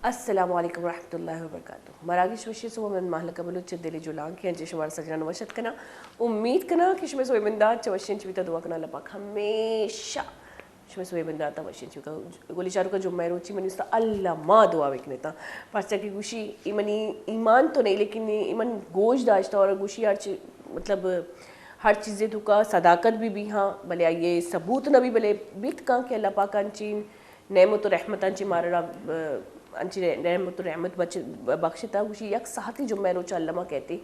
السلام علیکم ورحمۃ اللہ وبرکاتہ. مراگش وشی سو من محل قبل دلی جولان کی انجش شمار سجنا نوشت کنا امید کنا کہ شمع سوئی بندہ چوشین چویتا دعا کنا اللہ پاک ہمیشہ شمع سوئی بندہ تا وشین چویتا گولی چارو کا جمعہ روچی منی استا اللہ ما دعا بکنیتا پرچا کی گوشی ایمانی ایمان تو نہیں لیکن ایمان گوش داشتا اور گوشی مطلب ہر چیزیں تو کا صداقت بھی ہاں بلے آئیے ثبوت نہ بھی بلے بیت کہاں کہ اللہ پاک انچی نعمت و رحمت انچی مارا انچی رحمت و رحمت بخشتا گوشی یک ساعتی جمعہ روچا علامہ کہتے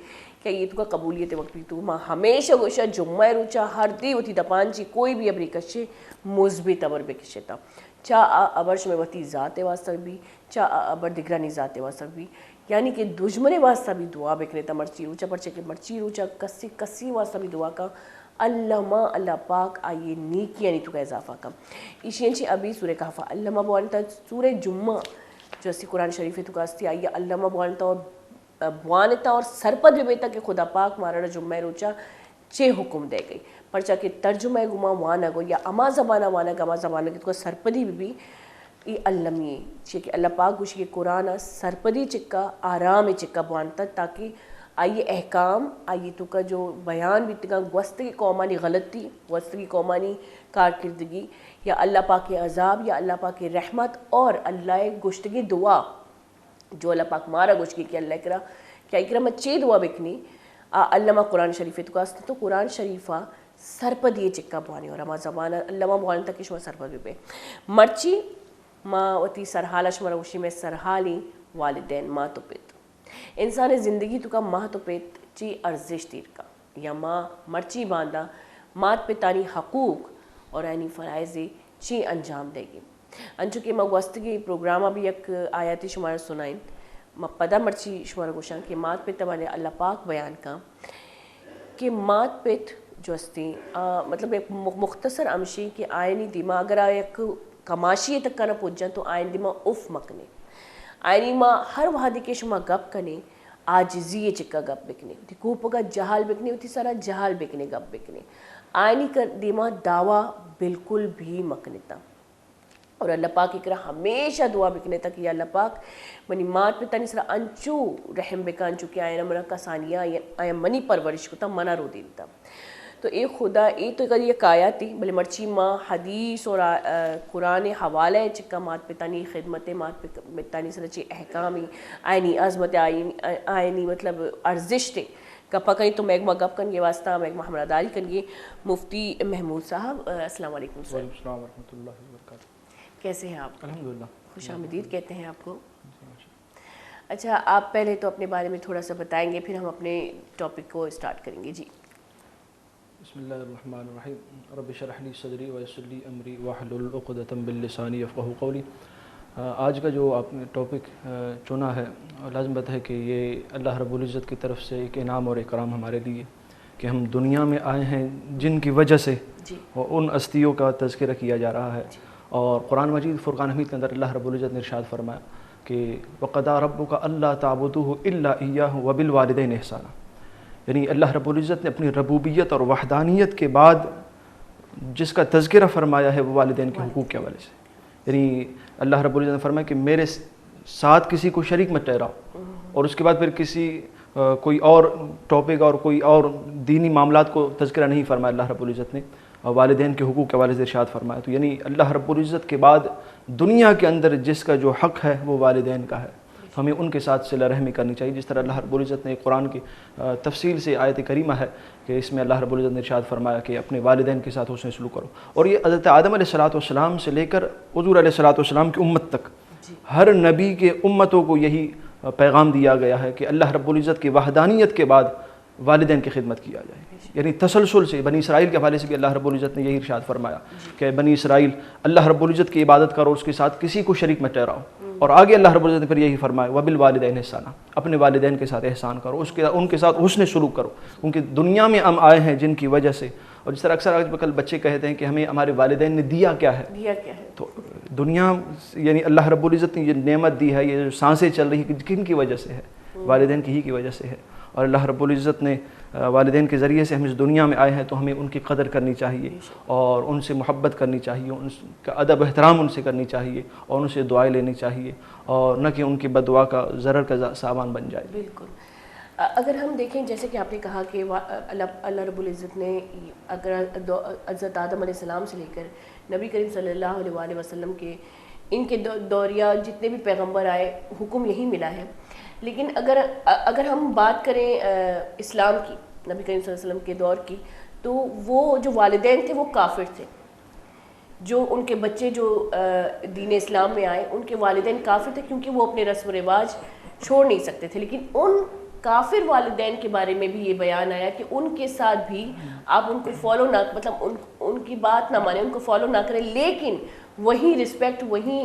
کہ یہ تو کا قبولیت وقت بھی تو ماں ہمیشہ گوشا جمعہ روچا ہر دی ہوتی دپانچی کوئی بھی ابری کشے مثبت ابر بکشتا چاہ ابرش میں وتی ذات واسطہ بھی چاہ ابر دگرانی ذات واسطہ بھی یعنی کہ دشمن واسطہ بھی دعا بکنے تا مرچی روچا پرچے کہ مرچی روچا کسی واسطہ بھی دعا کا علامہ اللہ پاک آئیے نیکی یعنی تو کا اضافہ کم ایشینچی ابھی سورہ کہفہ علامہ بوانتا سورہ جمعہ جو اسی قرآن شریف تو کاستی آئیے علامہ بوانتا اور بوانتا اور سرپد بھی بیتا کہ خدا پاک مارا جمعہ روچا چے حکم دے گئی پرچا کہ ترجمہ گما وانا گو یا اما زبانہ وانا گا اما زبانہ کی تو کا سرپدی بھی یہ علمی چی کہ اللہ پاک گوشی کے قرآن سرپدی چکا آرام چکا بوانتا تاکہ آئیے احکام آئیے تو کا جو بیان بھی تکا وسط کی قومانی غلطی وسط کی قومانی کارکردگی یا اللہ پاک کے عذاب یا اللہ پاک کی رحمت اور اللہ گشتگی دعا جو اللہ پاک مارا گشتگی کہ اللہ کرا کیا اکرم اچھی دعا بکنی علامہ قرآن شریف تو کاستے تو قرآن شریفہ سرپد یہ چکا بوانی اور اما زبانہ علامہ بوانی تک شما سرپد بھی پہ مرچی ماں وتی سرحالہ شمارا وشی میں سرحالی والدین ماں تو پیت انسان زندگی تو کا ماں تو پیت چی ارزش تیر کا یا ماں مرچی باندھا مات پتانی حقوق اور اینی فرائضی چی انجام دے گی انچو کہ ماں گوستگی پروگرامہ بھی یک آیاتی شمارا سنائیں ماں پدا مرچی شمارا گوشان کہ مات پیت والے اللہ پاک بیان کا کہ مات پیت جو استی مطلب ایک مختصر امشی کہ آئینی دیما اگر ایک کماشی تک کا نہ پوچھ جائیں تو آئین دیما اف مکنے آئینی ماں ہر وحدی کے شما گپ کنے آجزی چکا گپ بکنے تی کوپا کا جہال بکنے ہوتی سارا جہال بکنے گپ بکنے آئینی کر دیما دعویٰ بالکل بھی مکنتا اور اللہ پاک اکرہ ہمیشہ دعا بکنے تا کہ یا اللہ پاک منی مات پہ تانی سرا انچو رحم بکا انچو کہ آئینا منا کسانیاں آیا منی پرورش کو تا منا رو دیتا تو اے خدا اے تو ایک آیات تھی بلے مرچی ماں حدیث اور قرآن حوالہ چکا مات پتانی خدمت مات پتانی سرچی احکامی آئینی عظمت آئینی مطلب ارزش تے گپا کہیں تو میگما گپ کن گے واسطہ میگما حمراداری کن گے مفتی محمود صاحب السلام علیکم سر. وعلیکم السلام ورحمۃ اللہ وبرکاتہ. کیسے ہیں آپ؟ الحمدللہ. خوش آمدید کہتے ہیں آپ کو. اچھا آپ پہلے تو اپنے بارے میں تھوڑا سا بتائیں گے پھر ہم اپنے ٹاپک کو اسٹارٹ کریں گے. جی بسم اللہ الرحمن الرحیم. رب اشرح لی صدری ویسر لی امری واحلل عقدۃ من لسانی یفقہوا قولی. آج کا جو آپ نے ٹاپک چنا ہے لازم بات ہے کہ یہ اللہ رب العزت کی طرف سے ایک انعام اور اکرام ہمارے لیے کہ ہم دنیا میں آئے ہیں جن کی وجہ سے ان ہستیوں کا تذکرہ کیا جا رہا ہے. اور قرآن مجید فرقان حمید کے اندر اللہ رب العزت نے ارشاد فرمایا کہ وَقَضَىٰ رَبُّكَ أَلَّا تَعْبُدُوهُ إِلَّا إِيَّاهُ وَبِالْوَالِدَيْنِ إِحْسَانًا. یعنی اللہ رب العزت نے اپنی ربوبیت اور وحدانیت کے بعد جس کا تذکرہ فرمایا ہے وہ والدین کے حقوق کے حوالے سے. یعنی اللہ رب العزت نے فرمایا کہ میرے ساتھ کسی کو شریک مت ٹھہراؤ اور اس کے بعد پھر کسی کوئی اور ٹاپک اور کوئی اور دینی معاملات کو تذکرہ نہیں فرمایا اللہ رب العزت نے والدین کے حقوق کے حوالے سے ارشاد فرمایا. تو یعنی اللہ رب العزت کے بعد دنیا کے اندر جس کا جو حق ہے وہ والدین کا ہے. ہمیں ان کے ساتھ صلہ رحمی کرنی چاہیے. جس طرح اللہ رب العزت نے قرآن کی تفصیل سے آیت کریمہ ہے کہ اس میں اللہ رب العزت نے ارشاد فرمایا کہ اپنے والدین کے ساتھ حسن سلوک کرو. اور یہ حضرت آدم علیہ السلام سے لے کر حضور علیہ السلام کی امت تک ہر نبی کے امتوں کو یہی پیغام دیا گیا ہے کہ اللہ رب العزت کی وحدانیت کے بعد والدین کی خدمت کیا جائے. یعنی تسلسل سے بنی اسرائیل کے حوالے سے بھی اللہ رب العزت نے یہی ارشاد فرمایا کہ بنی اسرائیل اللہ رب العزت کی عبادت کرو اس کے ساتھ کسی کو شریک مت ٹھہراؤ. اور آگے اللہ رب العزت نے پھر یہی فرمایا وبالوالدین احسانا. اپنے والدین کے ساتھ احسان کرو ان کے ساتھ حسن سلوک کرو کیونکہ دنیا میں ہم آئے ہیں جن کی وجہ سے. اور جس طرح اکثر آج کل بچے کہتے ہیں کہ ہمیں ہمارے والدین نے دیا کیا ہے تو دنیا یعنی اللہ رب العزت نے یہ نعمت دی ہے یہ سانسیں چل رہی ہیں کن کی وجہ سے ہے والدین کی ہی کی وجہ سے ہے، اور اللہ رب العزت نے والدین کے ذریعے سے ہم اس دنیا میں آئے ہیں، تو ہمیں ان کی قدر کرنی چاہیے اور ان سے محبت کرنی چاہیے، ان کا ادب احترام ان سے کرنی چاہیے اور ان سے دعائیں لینی چاہیے، اور نہ کہ ان کی بد دعا کا ضرر کا سامان بن جائے۔ بالکل۔ اگر ہم دیکھیں جیسے کہ آپ نے کہا کہ اللہ رب العزت نے اگر حضرت آدم علیہ السلام سے لے کر نبی کریم صلی اللہ علیہ وآلہ وسلم کے ان کے دوریہ جتنے بھی پیغمبر آئے حکم یہی ملا ہے، لیکن اگر ہم بات کریں اسلام کی، نبی کریم صلی اللہ علیہ وسلم کے دور کی، تو وہ جو والدین تھے وہ کافر تھے، جو ان کے بچے جو دین اسلام میں آئے ان کے والدین کافر تھے کیونکہ وہ اپنے رسم و رواج چھوڑ نہیں سکتے تھے، لیکن ان کافر والدین کے بارے میں بھی یہ بیان آیا کہ ان کے ساتھ بھی آپ ان کو فالو نہ، مطلب ان کی بات نہ مانیں، ان کو فالو نہ کریں، لیکن وہی رسپیکٹ، وہی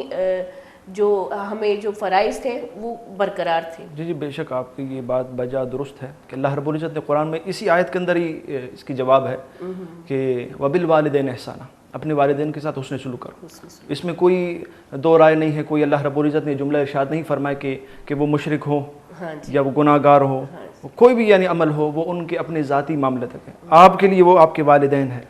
جو ہمیں جو فرائض تھے وہ برقرار تھے۔ جی بے شک آپ کی یہ بات بجا درست ہے کہ اللہ رب العزت نے قرآن میں اسی آیت کے اندر ہی اس کی جواب ہے کہ وبالوالدین احسانا، اپنے والدین کے ساتھ حسن سلوک کرو۔ اس میں کوئی دو رائے نہیں ہے، کوئی اللہ رب العزت نے جملہ ارشاد نہیں فرمایا کہ وہ مشرک ہو یا وہ گناہ گار ہو، کوئی بھی یعنی عمل ہو، وہ ان کے اپنے ذاتی معاملے تک ہے۔ آپ کے لیے وہ آپ کے والدین ہیں،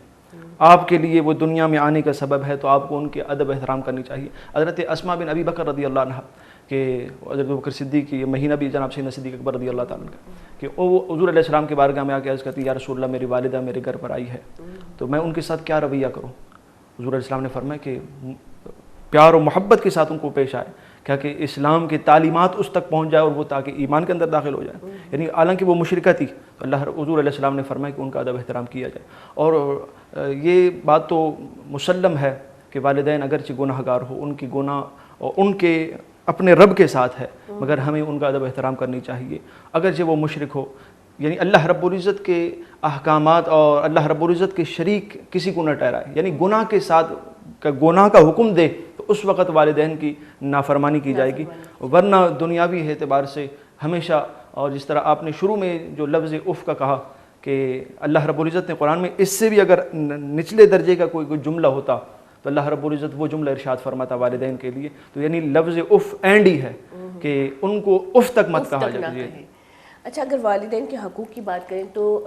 آپ کے لیے وہ دنیا میں آنے کا سبب ہے، تو آپ کو ان کے ادب احترام کرنی چاہیے۔ حضرت اسماء بن ابی بکر رضی اللہ عنہ کہ حضرت بکر صدیق کی مہینہ بھی جناب سیدنا صدیق اکبر رضی اللہ تعالیٰ عنہ کہ وہ حضور علیہ السلام کے بارگاہ میں آ کے عرض کرتی یا رسول اللہ میری والدہ میرے گھر پر آئی ہے، تو میں ان کے ساتھ کیا رویہ کروں؟ حضور علیہ السلام نے فرمایا کہ پیار و محبت کے ساتھ ان کو پیش آئے، کیا کہ اسلام کی تعلیمات اس تک پہنچ جائے اور وہ تاکہ ایمان کے اندر داخل ہو جائے، یعنی حالانکہ وہ مشرکہ تھی، تو اللہ حضور علیہ السلام نے فرمایا کہ ان کا ادب احترام کیا جائے۔ اور یہ بات تو مسلم ہے کہ والدین اگرچہ گناہ گار ہو، ان کی گناہ اور ان کے اپنے رب کے ساتھ ہے، مگر ہمیں ان کا ادب احترام کرنی چاہیے، اگرچہ وہ مشرک ہو۔ یعنی اللہ رب العزت کے احکامات اور اللہ رب العزت کے شریک کسی کو نہ ٹھہرائے، یعنی گناہ کے ساتھ گناہ کا حکم دے تو اس وقت والدین کی نافرمانی کی جائے گی، ورنہ دنیاوی اعتبار سے ہمیشہ، اور جس طرح آپ نے شروع میں جو لفظ اف کا کہا کہ اللہ رب العزت نے قرآن میں اس سے بھی اگر نچلے درجے کا کوئی جملہ ہوتا تو اللہ رب العزت وہ جملہ ارشاد فرماتا والدین کے لیے، تو یعنی لفظ اف اینڈ ہی ہے کہ ان کو اف تک مت کہا جائے۔ اچھا، اگر والدین کے حقوق کی بات کریں تو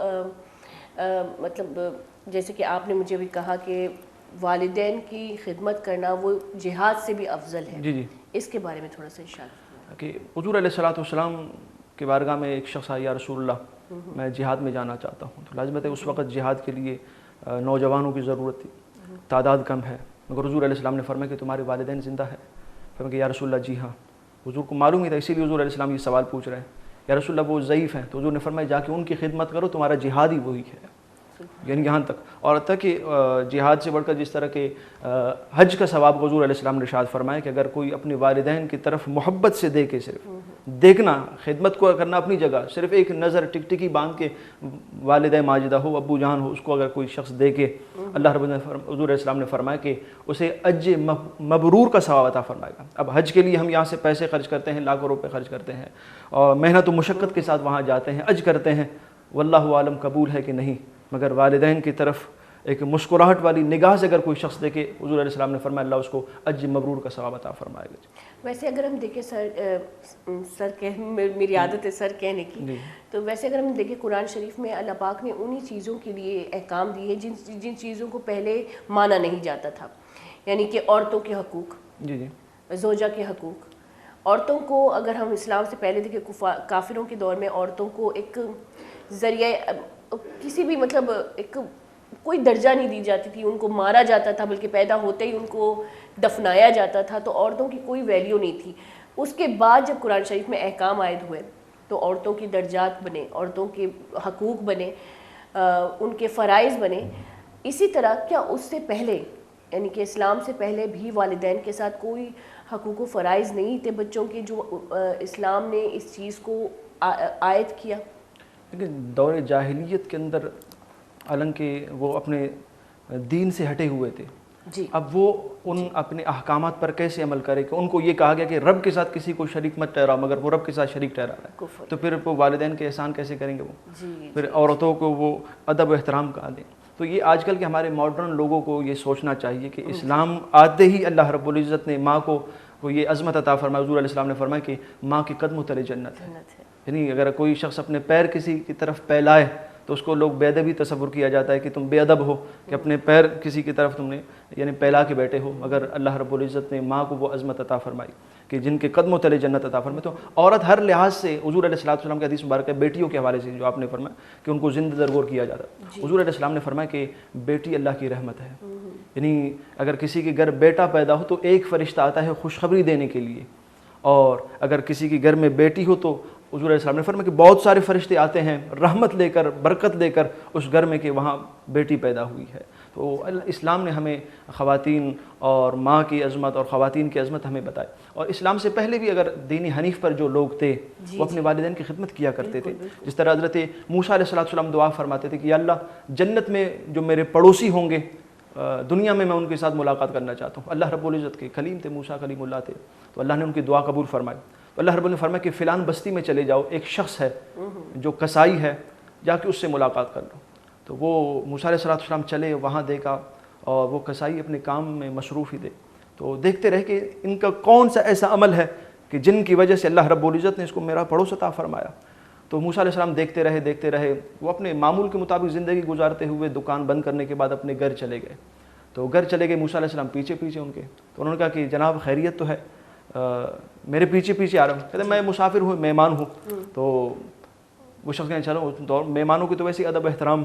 مطلب جیسے کہ آپ نے مجھے بھی کہا کہ والدین کی خدمت کرنا وہ جہاد سے بھی افضل ہے، جی اس کے بارے میں تھوڑا سا ارشاد کہ حضور علیہ السلام کے بارگاہ میں ایک شخص آیا، یا رسول اللہ میں جہاد میں جانا چاہتا ہوں، تو لازمت ہے اس وقت جہاد کے لیے نوجوانوں کی ضرورت تھی، تعداد کم ہے، مگر حضور علیہ السلام نے فرمایا کہ تمہارے والدین زندہ ہے؟ فرمایا کہ یا رسول اللہ جی ہاں۔ حضور کو معلوم ہی تھا، اسی لیے حضور علیہ السلام یہ سوال پوچھ رہے ہیں، یا رسول اللہ وہ ضعیف ہیں، تو حضور نے فرمایا جا کے ان کی خدمت کرو، تمہارا جہاد ہی وہی ہے، یعنی یہاں تک۔ اور تک کہ جہاد سے بڑھ کر جس طرح کہ حج کا ثواب حضور علیہ السلام نے ارشاد فرمایا کہ اگر کوئی اپنے والدین کی طرف محبت سے دیکھے، صرف دیکھنا، خدمت کو کرنا اپنی جگہ، صرف ایک نظر ٹکٹکی باندھ کے والدہ ماجدہ ہو، ابو جان ہو، اس کو اگر کوئی شخص دیکھے، اللہ رب حضور علیہ السلام نے فرمایا کہ اسے حج مبرور کا ثواب عطا فرمائے گا۔ اب حج کے لیے ہم یہاں سے پیسے خرچ کرتے ہیں، لاکھوں روپے خرچ کرتے ہیں اور محنت و مشقت کے ساتھ وہاں جاتے ہیں، حج کرتے ہیں، واللہ عالم قبول ہے کہ نہیں، مگر والدین کی طرف ایک مسکراہٹ والی نگاہ سے اگر کوئی شخص دیکھے، حضور علیہ السلام نے فرمایا اللہ اس کو حج مبرور کا ثواب عطا فرمائے گا۔ ویسے اگر ہم دیکھیں میری عادت ہے سر کہنے کی، تو ویسے اگر ہم دیکھیں قرآن شریف میں اللہ پاک نے انہی چیزوں کے لیے احکام دیے جن چیزوں کو پہلے مانا نہیں جاتا تھا، یعنی کہ عورتوں کے حقوق، زوجہ کے حقوق۔ عورتوں کو اگر ہم اسلام سے پہلے دیکھیں، کافروں کے دور میں عورتوں کو ایک ذریعہ کسی بھی مطلب ایک کوئی درجہ نہیں دی جاتی تھی، ان کو مارا جاتا تھا، بلکہ پیدا ہوتے ہی ان کو دفنایا جاتا تھا، تو عورتوں کی کوئی ویلیو نہیں تھی۔ اس کے بعد جب قرآن شریف میں احکام عائد ہوئے تو عورتوں کی درجات بنے، عورتوں کے حقوق بنے، ان کے فرائض بنے۔ اسی طرح کیا اس سے پہلے، یعنی کہ اسلام سے پہلے بھی والدین کے ساتھ کوئی حقوق و فرائض نہیں تھے بچوں کے، جو اسلام نے اس چیز کو عائد کیا؟ لیکن دور جاہلیت کے اندر حالانکہ وہ اپنے دین سے ہٹے ہوئے تھے، جی، اب وہ ان اپنے احکامات پر کیسے عمل کرے کہ ان کو یہ کہا گیا کہ رب کے ساتھ کسی کو شریک مت ٹھہراؤ، مگر وہ رب کے ساتھ شریک ٹھہرا رہا ہے، تو پھر وہ والدین کے احسان کیسے کریں گے؟ وہ پھر عورتوں کو وہ ادب و احترام کہا دیں۔ تو یہ آج کل کے ہمارے ماڈرن لوگوں کو یہ سوچنا چاہیے کہ اسلام آتے ہی اللہ رب العزت نے ماں کو کو یہ عظمت عطا فرمائے. حضور علیہ السلام نے فرمایا کہ ماں کے قدموں تلے جنت ہے. یعنی اگر کوئی شخص اپنے پیر کسی کی طرف پھیلائے تو اس کو لوگ بے ادبی تصور کیا جاتا ہے کہ تم بے ادب ہو کہ اپنے پیر کسی کی طرف تم نے یعنی پھیلا کے بیٹھے ہو. مگر اللہ رب العزت نے ماں کو وہ عظمت عطا فرمائی کہ جن کے قدموں تلے جنت عطا فرمائے. تو عورت ہر لحاظ سے حضور علیہ السلام کے حدیث مبارک ہے بیٹیوں کے حوالے سے جو آپ نے فرمایا کہ ان کو زندہ درگور کیا جاتا. حضور علیہ السلام نے فرمایا کہ بیٹی اللہ کی رحمت ہے. یعنی اگر کسی کے گھر بیٹا پیدا ہو تو ایک فرشتہ آتا ہے خوشخبری دینے کے لیے, اور اگر کسی کے گھر میں بیٹی ہو تو حضور علیہ السلام نے فرمایا کہ بہت سارے فرشتے آتے ہیں رحمت لے کر, برکت لے کر اس گھر میں کہ وہاں بیٹی پیدا ہوئی ہے. تو اسلام نے ہمیں خواتین اور ماں کی عظمت اور خواتین کی عظمت ہمیں بتائی. اور اسلام سے پہلے بھی اگر دین حنیف پر جو لوگ تھے وہ اپنے والدین کی خدمت کیا کرتے تھے. جس طرح حضرت موسیٰ علیہ السلام دعا فرماتے تھے کہ یا اللہ جنت میں جو میرے پڑوسی ہوں گے دنیا میں ان کے ساتھ ملاقات کرنا چاہتا ہوں. اللہ رب العزت کے کلیم تھے, موسیٰ کلیم اللہ تھے, تو اللہ نے ان کی دعا قبول فرمائی. تو اللہ رب العزت نے فرمایا کہ فلان بستی میں چلے جاؤ, ایک شخص ہے جو کسائی ہے, جا کے اس سے ملاقات کر لو. تو وہ موسیٰ علیہ السلام چلے, وہاں دیکھا اور وہ کسائی اپنے کام میں مصروف ہی تھے. تو دیکھتے رہے کہ ان کا کون سا ایسا عمل ہے کہ جن کی وجہ سے اللہ رب العزت نے اس کو میرا پڑوس عطا فرمایا. تو موسیٰ علیہ السلام دیکھتے رہے. وہ اپنے معمول کے مطابق زندگی گزارتے ہوئے دکان بند کرنے کے بعد اپنے گھر چلے گئے. تو گھر چلے گئے موسیٰ علیہ السلام پیچھے ان کے. تو انہوں نے کہا کہ جناب خیریت تو ہے, میرے پیچھے آ رہا ہوں. کہتے میں مسافر ہوں, مہمان ہوں. تو وہ شخص کہنے چلو دور مہمانوں کی تو ویسے ادب احترام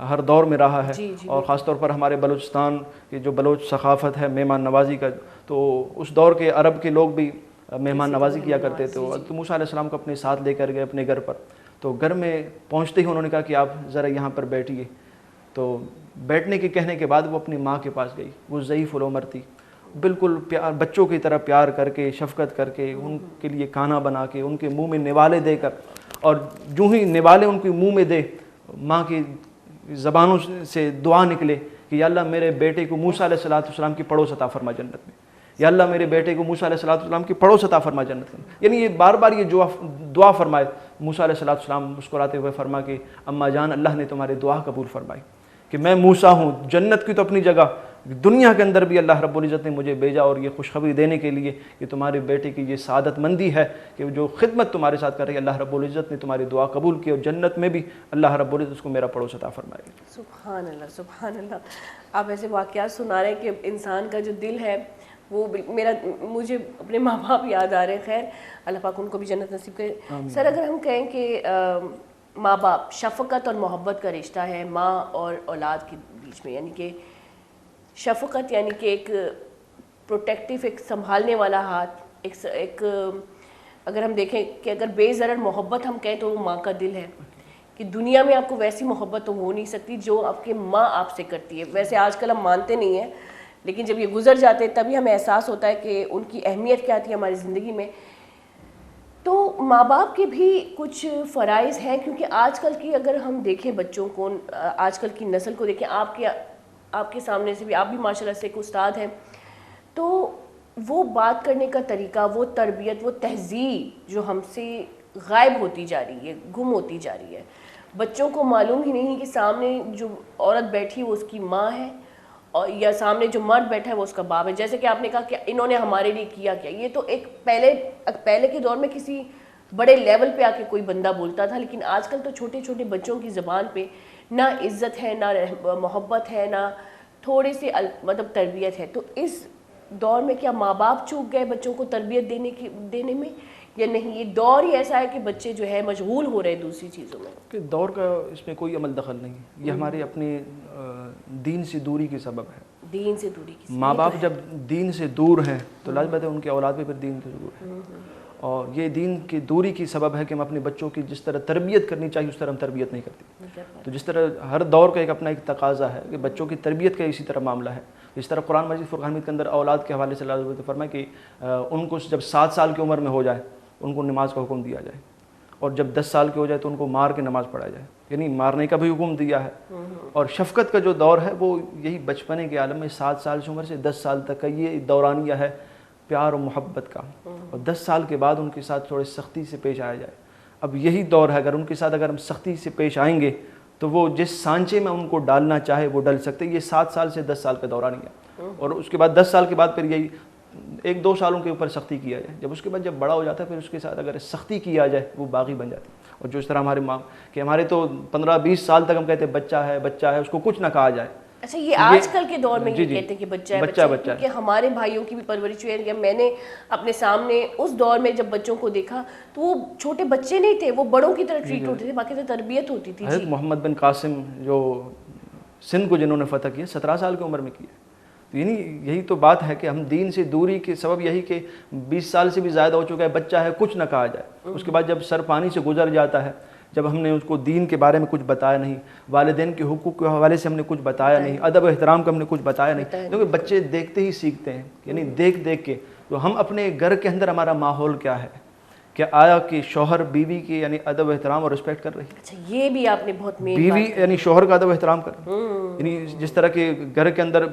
ہر دور میں رہا ہے, اور خاص طور پر ہمارے بلوچستان کی جو بلوچ ثقافت ہے مہمان نوازی کا, تو اس دور کے عرب کے لوگ بھی مہمان نوازی کیا کرتے تھے. تو موسیٰ علیہ السلام کو اپنے ساتھ لے کر گئے اپنے گھر پر. تو گھر میں پہنچتے ہی انہوں نے کہا کہ آپ ذرا یہاں پر بیٹھیے. تو بیٹھنے کے کہنے کے بعد وہ اپنی ماں کے پاس گئی. وہ ضعیف العمر تھی, بالکل پیار بچوں کی طرح پیار کر کے شفقت کر کے ان کے لیے کھانا بنا کے ان کے منہ میں نوالے دے کر, اور جو ہی نوالے ان کے منہ میں دے ماں کی زبانوں سے دعا نکلے کہ یا اللہ میرے بیٹے کو موسیٰ علیہ السلام کی پڑوس عطا فرما جنت میں, یا اللہ میرے بیٹے کو موسیٰ علیہ السلام کی پڑوس عطا فرما جنت میں. یعنی یہ بار بار یہ دعا فرمائے. موسیٰ علیہ السلام مسکراتے ہوئے فرما کہ اماں جان اللہ نے تمہاری دعا قبول فرمائی کہ میں موسیٰ ہوں, جنت کی تو اپنی جگہ, دنیا کے اندر بھی اللہ رب العزت نے مجھے بھیجا اور یہ خوشخبری دینے کے لیے کہ تمہارے بیٹے کی یہ سعادت مندی ہے کہ جو خدمت تمہارے ساتھ کر رہی ہے, اللہ رب العزت نے تمہاری دعا قبول کی اور جنت میں بھی اللہ رب العزت اس کو میرا پڑوس عطا فرمائے. سبحان اللہ سبحان اللہ. آپ ایسے واقعات سنا رہے ہیں کہ انسان کا جو دل ہے وہ مجھے اپنے ماں باپ یاد آ رہے ہیں. خیر اللہ پاک ان کو بھی جنت نصیب کرے. سر اگر ہم کہیں کہ ماں باپ شفقت اور محبت کا رشتہ ہے ماں اور اولاد کے بیچ میں, یعنی کہ شفقت یعنی کہ ایک پروٹیکٹیو, ایک سنبھالنے والا ہاتھ, ایک اگر ہم دیکھیں کہ اگر بے ضرر محبت ہم کہیں تو وہ ماں کا دل ہے کہ دنیا میں آپ کو ویسی محبت تو ہو نہیں سکتی جو آپ کے ماں آپ سے کرتی ہے. ویسے آج کل ہم مانتے نہیں ہیں, لیکن جب یہ گزر جاتے ہیں تبھی ہمیں احساس ہوتا ہے کہ ان کی اہمیت کیا تھی ہماری زندگی میں. تو ماں باپ کے بھی کچھ فرائض ہیں, کیونکہ آج کل کی اگر ہم دیکھیں بچوں کو, آج کل کی نسل کو دیکھیں, آپ کے سامنے سے بھی, آپ بھی ماشاءاللہ سے ایک استاد ہیں, تو وہ بات کرنے کا طریقہ, وہ تربیت, وہ تہذیب جو ہم سے غائب ہوتی جا رہی ہے, گم ہوتی جا رہی ہے. بچوں کو معلوم ہی نہیں کہ سامنے جو عورت بیٹھی وہ اس کی ماں ہے, اور یا سامنے جو مرد بیٹھا ہے وہ اس کا باپ ہے. جیسے کہ آپ نے کہا کہ انہوں نے ہمارے لیے کیا کیا, یہ تو ایک پہلے کے دور میں کسی بڑے لیول پہ آ کے کوئی بندہ بولتا تھا, لیکن آج کل تو چھوٹے چھوٹے بچوں کی زبان پہ نہ عزت ہے, نہ محبت ہے, نہ تھوڑی سی مطلب تربیت ہے. تو اس دور میں کیا ماں باپ چوک گئے بچوں کو تربیت دینے میں, یا نہیں یہ دور ہی ایسا ہے کہ بچے جو ہے مشغول ہو رہے ہیں دوسری چیزوں میں؟ کہ دور کا اس میں کوئی عمل دخل نہیں, یہ ہمارے اپنے دین سے دوری کی سبب ہے. دین سے دوری کی ماں باپ جب دین سے دور ہیں تو لازم بات ہے ان کے اولاد بھی پھر دین سے دور ہے, اور یہ دین کی دوری کی سبب ہے کہ ہم اپنے بچوں کی جس طرح تربیت کرنی چاہیے اس طرح ہم تربیت نہیں کرتے. تو جس طرح ہر دور کا ایک اپنا ایک تقاضا ہے کہ بچوں کی تربیت کا اسی طرح معاملہ ہے. اس طرح قرآن مجید فرقان حمید کے اندر اولاد کے حوالے سے اللہ تعالیٰ نے فرمایا کہ ان کو جب 7 سال کی عمر میں ہو جائے ان کو نماز کا حکم دیا جائے, اور جب 10 سال کے ہو جائے تو ان کو مار کے نماز پڑھایا جائے, یعنی مارنے کا بھی حکم دیا ہے. اور شفقت کا جو دور ہے وہ یہی بچپنے کے عالم میں 7 سال کی عمر سے 10 سال تک کا یہ دورانیہ ہے پیار و محبت کا, اور 10 سال کے بعد ان کے ساتھ تھوڑے سختی سے پیش آیا جائے. اب یہی دور ہے, اگر ان کے ساتھ اگر ہم سختی سے پیش آئیں گے تو وہ جس سانچے میں ان کو ڈالنا چاہے وہ ڈل سکتے. یہ 7 سال سے 10 سال کا دورانیہ, اور اس کے بعد 10 سال کے بعد پھر یہی 1 2 سالوں کے اوپر سختی کیا جائے، جب اس کے بعد جب بڑا ہو جاتا ہے پھر اس کے ساتھ اگر سختی کیا جائے وہ باغی بن جاتی ہے۔ اور جو اس طرح ہمارے ماں کہ ہمارے تو 15 20 سال تک ہم کہتے ہیں بچہ ہے اس کو کچھ نہ کہا جائے۔ اچھا، یہ آج کل کے دور میں جی یہ جی کہتے ہیں کہ بچہ ہے، کیونکہ ہمارے بھائیوں کی بھی پرورش ہوئی ہے کہ میں نے اپنے سامنے اس دور میں جب بچوں کو دیکھا تو وہ چھوٹے بچے نہیں تھے، وہ بڑوں کی طرح ٹریٹ ہوتے تھے، باقی تو تربیت ہوتی تھی۔ حضرت محمد بن قاسم جو سندھ کو جنہوں نے فتح کیا 17 سال کی عمر میں کیا، تو یعنی یہی تو بات ہے کہ ہم دین سے دوری کے سبب یہی کہ 20 سال سے بھی زیادہ ہو چکا ہے، بچہ ہے کچھ نہ کہا جائے۔ اس کے بعد جب سر پانی سے گزر جاتا ہے، جب ہم نے اس کو دین کے بارے میں کچھ بتایا نہیں، والدین کے حقوق کے حوالے سے ہم نے کچھ بتایا نہیں، ادب و احترام کا ہم نے کچھ بتایا نہیں، کیونکہ بچے دیکھتے ہی سیکھتے ہیں، یعنی دیکھ کے۔ تو ہم اپنے گھر کے اندر ہمارا ماحول کیا ہے، کہ آیا کہ شوہر بیوی کے یعنی ادب و احترام اور رسپیکٹ کر رہی ہے؟ اچھا، یہ بھی آپ نے بہت مین بیوی یعنی شوہر کا ادب و احترام کر رہی ہے، یعنی جس طرح کے گھر کے اندر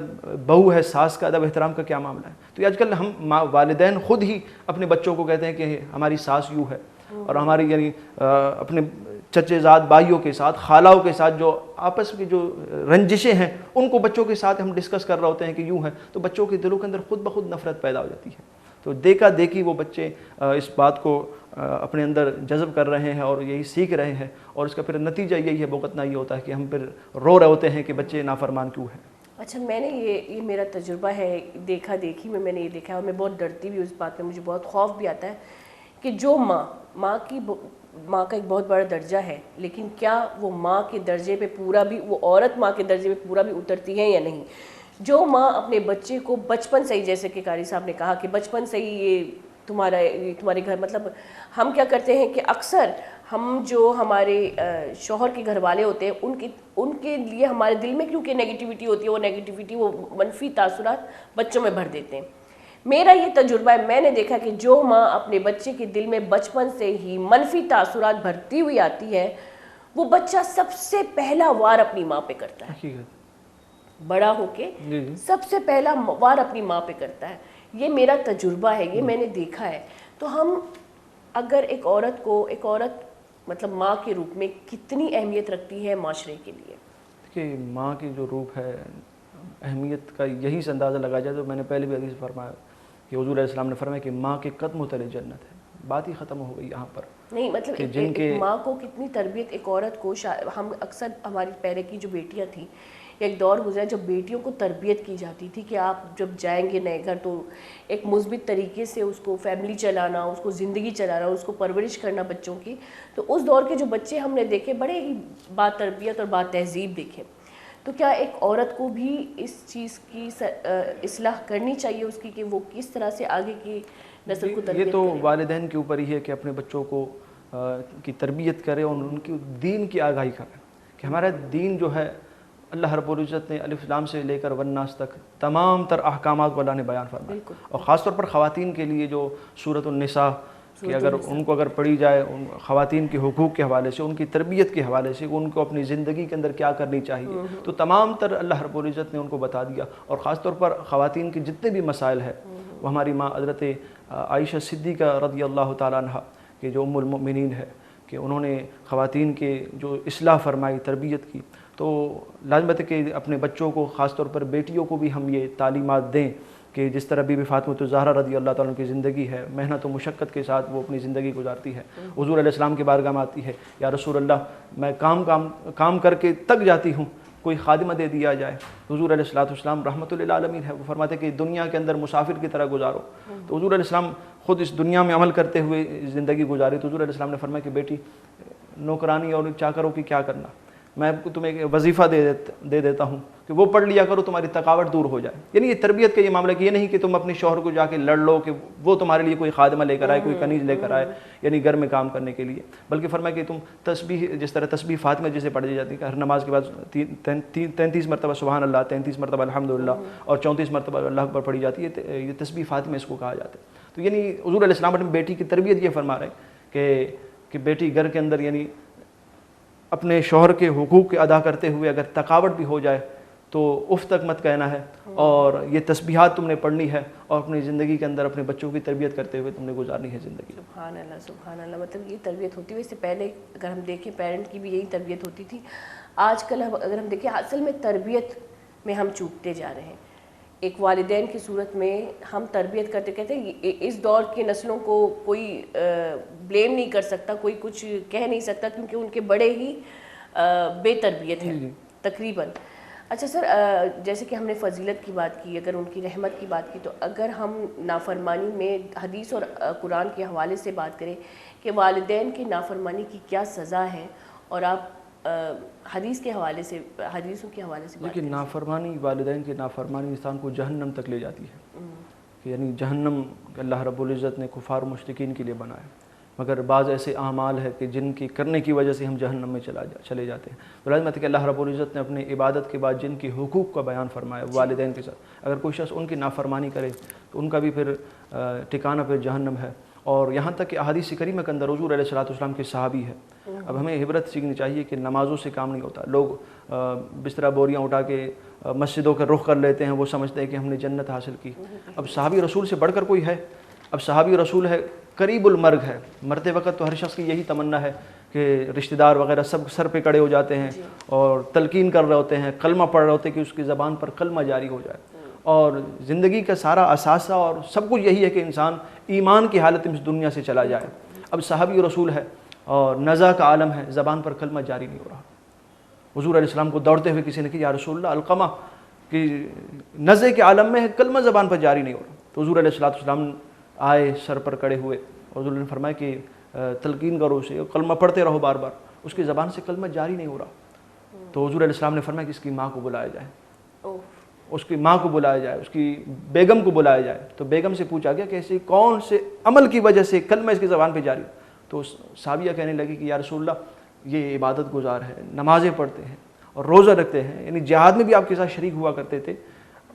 بہو ہے، ساس کا ادب و احترام کا کیا معاملہ ہے؟ تو آج کل ہم والدین خود ہی اپنے بچوں کو کہتے ہیں کہ ہماری ساس یوں ہے، اور ہماری یعنی اپنے چچے زاد بھائیوں کے ساتھ، خالاؤں کے ساتھ جو آپس کی جو رنجشیں ہیں ان کو بچوں کے ساتھ ہم ڈسکس کر رہے ہوتے ہیں کہ یوں ہے، تو بچوں کے دلوں کے اندر خود بخود نفرت پیدا ہو جاتی ہے۔ تو دیکھا دیکھی وہ بچے اس بات کو اپنے اندر جذب کر رہے ہیں اور یہی سیکھ رہے ہیں، اور اس کا پھر نتیجہ یہی ہے، بھگتنا یہ ہوتا ہے کہ ہم پھر رو رہے ہوتے ہیں کہ بچے نافرمان کیوں ہیں۔ اچھا، میں نے یہ میرا تجربہ ہے، دیکھا دیکھی میں نے یہ دیکھا ہے، اور میں بہت ڈرتی بھی ہوں اس بات میں، مجھے بہت خوف بھی آتا ہے کہ جو ماں کا ایک بہت بڑا درجہ ہے، لیکن کیا وہ ماں کے درجے پہ پورا بھی، وہ عورت ماں کے درجے پہ پورا بھی اترتی ہے یا نہیں؟ جو ماں اپنے بچے کو بچپن سے ہی، جیسے کہ قاری صاحب نے کہا کہ بچپن سے ہی یہ تمہارے گھر، مطلب ہم کیا کرتے ہیں کہ اکثر ہم جو ہمارے شوہر کے گھر والے ہوتے ہیں ان کے لیے ہمارے دل میں کیونکہ نیگیٹیوٹی ہوتی ہے، وہ منفی تاثرات بچوں میں بھر دیتے ہیں۔ میرا یہ تجربہ ہے، میں نے دیکھا کہ جو ماں اپنے بچے کے دل میں بچپن سے ہی منفی تاثرات بھرتی ہوئی آتی ہے، وہ بچہ سب سے پہلا وار اپنی ماں پہ کرتا ہے، بڑا ہو کے سب سے پہلا وار اپنی ماں پہ کرتا ہے۔ یہ میرا تجربہ ہے، یہ میں نے دیکھا ہے۔ تو ہم اگر ایک عورت مطلب ماں کے روپ میں کتنی اہمیت رکھتی ہے معاشرے کے لیے؟ دیکھیے، ماں کی جو روپ ہے، اہمیت کا یہی سے اندازہ لگا جائے تو میں نے پہلے بھی حدیث فرمایا کہ حضور علیہ السلام نے فرمایا کہ ماں کے قدموں تلے جنت ہے۔ بات ہی ختم ہو گئی یہاں پر۔ نہیں مطلب ایک ماں کو کتنی تربیت، ایک عورت کو، ہم اکثر ہماری پہلے کی جو بیٹیاں تھیں، ایک دور گزرا جب بیٹیوں کو تربیت کی جاتی تھی کہ آپ جب جائیں گے نئے گھر تو ایک مثبت طریقے سے اس کو فیملی چلانا، اس کو زندگی چلانا، اس کو پرورش کرنا بچوں کی۔ تو اس دور کے جو بچے ہم نے دیکھے بڑے ہی با تربیت اور با تہذیب دیکھے۔ تو کیا ایک عورت کو بھی اس چیز کی اصلاح کرنی چاہیے اس کی، کہ وہ کس طرح سے آگے کی نسل کو تربیت کرے؟ یہ تو والدین کے اوپر ہی ہے کہ اپنے بچوں کو کی تربیت کرے اور ان کی دین کی آگاہی کرے کہ ہمارا دین جو ہے، اللہ رب العزت نے الف لام سے لے کر والناس تک تمام تر احکامات کو اللہ نے بیان فرمایا، اور خاص طور پر خواتین کے لیے جو سورۃ النساء کہ اگر ان کو پڑھی جائے، خواتین کے حقوق کے حوالے سے، ان کی تربیت کے حوالے سے، ان کو اپنی زندگی کے اندر کیا کرنی چاہیے، تو تمام تر اللہ رب العزت نے ان کو بتا دیا۔ اور خاص طور پر خواتین کے جتنے بھی مسائل ہیں وہ ہماری ماں حضرت عائشہ صدیقہ رضی اللہ تعالیٰ عنہ کہ جو ام المؤمنین ہے، کہ انہوں نے خواتین کے جو اصلاح فرمائی، تربیت کی۔ تو لازمت ہے کہ اپنے بچوں کو، خاص طور پر بیٹیوں کو بھی ہم یہ تعلیمات دیں کہ جس طرح بی بی فاطمہ الزہرا رضی اللہ تعالیٰ عنہ کی زندگی ہے، محنت و مشقت کے ساتھ وہ اپنی زندگی گزارتی ہے، حضور علیہ السلام کی بارگاہ میں آتی ہے، یا رسول اللہ میں کام کر کے تک جاتی ہوں، کوئی خادمہ دے دیا جائے۔ حضور علیہ السلام رحمۃ للعالمین ہے، وہ فرماتے ہیں کہ دنیا کے اندر مسافر کی طرح گزارو۔ تو حضور علیہ السلام خود اس دنیا میں عمل کرتے ہوئے زندگی گزاری، تو حضور علیہ السلام نے فرمایا کہ بیٹی نوکرانی اور چاکروں کی کیا کرنا، میں تمہیں ایک وظیفہ دے دیتا ہوں کہ وہ پڑھ لیا کرو، تمہاری تھکاوٹ دور ہو جائے۔ یعنی یہ تربیت کا یہ معاملہ کہ یہ نہیں کہ تم اپنے شوہر کو جا کے لڑ لو کہ وہ تمہارے لیے کوئی خادمہ لے کر آئے، کوئی کنیز لے کر آئے، یعنی گھر میں کام کرنے کے لیے، بلکہ فرمایا کہ تم تسبیح، جس طرح تسبیح فاطمہ جسے پڑھی جاتی ہے ہر نماز کے بعد 33 مرتبہ سبحان اللہ، 33 مرتبہ الحمدللہ اور 34 مرتبہ اللہ اکبر پڑھی جاتی ہے، یہ تسبیح فاطمہ اس کو کہا جاتا ہے۔ تو یعنی حضور علیہ السلام اپنی بیٹی کی تربیت یہ فرما رہے ہیں کہ بیٹی گھر کے اندر یعنی اپنے شوہر کے حقوق کے ادا کرتے ہوئے اگر تھکاوٹ بھی ہو جائے تو اف تک مت کہنا ہے، اور یہ تسبیحات تم نے پڑھنی ہے، اور اپنی زندگی کے اندر اپنے بچوں کی تربیت کرتے ہوئے تم نے گزارنی ہے زندگی۔ سبحان اللہ، سبحان اللہ، مطلب یہ تربیت ہوتی ہے۔ اس سے پہلے اگر ہم دیکھیں پیرنٹ کی بھی یہی تربیت ہوتی تھی۔ آج کل اگر ہم دیکھیں اصل میں تربیت میں ہم چوکتے جا رہے ہیں، ایک والدین کی صورت میں ہم تربیت کرتے کہتے ہیں اس دور کے نسلوں کو کوئی بلیم نہیں کر سکتا, کوئی کچھ کہہ نہیں سکتا کیونکہ ان کے بڑے ہی بے تربیت ہیں تقریباً. اچھا سر, جیسے کہ ہم نے فضیلت کی بات کی, اگر ان کی رحمت کی بات کی, تو اگر ہم نافرمانی میں حدیث اور قرآن کے حوالے سے بات کریں کہ والدین کی نافرمانی کی کیا سزا ہے, اور آپ حدیث کے حوالے سے, حدیثوں کے حوالے سے لیکن نافرمانی, والدین کی نافرمانی انسان کو جہنم تک لے جاتی ہے. کہ یعنی جہنم اللہ رب العزت نے کفار و مشرکین کے لیے بنایا, مگر بعض ایسے اعمال ہے کہ جن کی کرنے کی وجہ سے ہم جہنم میں چلے جاتے ہیں. تو لازم ہے کہ اللہ رب العزت نے اپنے عبادت کے بعد جن کی حقوق کا بیان فرمایا والدین کے ساتھ, اگر کوئی شخص ان کی نافرمانی کرے تو ان کا بھی پھر ٹھکانہ پھر جہنم ہے. اور یہاں تک کہ احادیث کریمہ کے اندر حضور علیہ الصلوۃ والسلام کے صحابی ہے. اب ہمیں عبرت سیکھنی چاہیے کہ نمازوں سے کام نہیں ہوتا. لوگ بستر بوریاں اٹھا کے مسجدوں کا رخ کر لیتے ہیں, وہ سمجھتے ہیں کہ ہم نے جنت حاصل کی. اب صحابی رسول سے بڑھ کر کوئی ہے؟ اب صحابی رسول ہے, قریب المرگ ہے, مرتے وقت تو ہر شخص کی یہی تمنا ہے کہ رشتہ دار وغیرہ سب سر پہ کڑے ہو جاتے ہیں اور تلقین کر رہے ہوتے ہیں, کلمہ پڑھ رہے ہوتے ہیں کہ اس کی زبان پر کلمہ جاری ہو جائے. اور زندگی کا سارا اثاثہ اور سب کچھ یہی ہے کہ انسان ایمان کی حالت میں اس دنیا سے چلا جائے. اب صحابی رسول ہے اور نزع کا عالم ہے, زبان پر کلمہ جاری نہیں ہو رہا. حضور علیہ السلام کو دوڑتے ہوئے کسی نے کہا یا رسول اللہ علقمہ کہ نزع کے عالم میں ہے, کلمہ زبان پر جاری نہیں ہو رہا. تو حضور علیہ السلام آئے, سر پر کڑے ہوئے, اور حضور نے فرمایا کہ تلقین کرو اسے, کلمہ پڑھتے رہو بار بار, اس کی زبان سے کلمہ جاری نہیں ہو رہا. تو حضور علیہ السلام نے فرمایا کہ اس کی ماں کو بلایا جائے, اس کی ماں کو بلایا جائے, اس کی بیگم کو بلایا جائے. تو بیگم سے پوچھا گیا کہ ایسے کون سے عمل کی وجہ سے کلمہ اس کی زبان پہ جاری. تو صحابیہ کہنے لگی کہ یا رسول اللہ یہ عبادت گزار ہے, نمازیں پڑھتے ہیں اور روزہ رکھتے ہیں, یعنی جہاد میں بھی آپ کے ساتھ شریک ہوا کرتے تھے,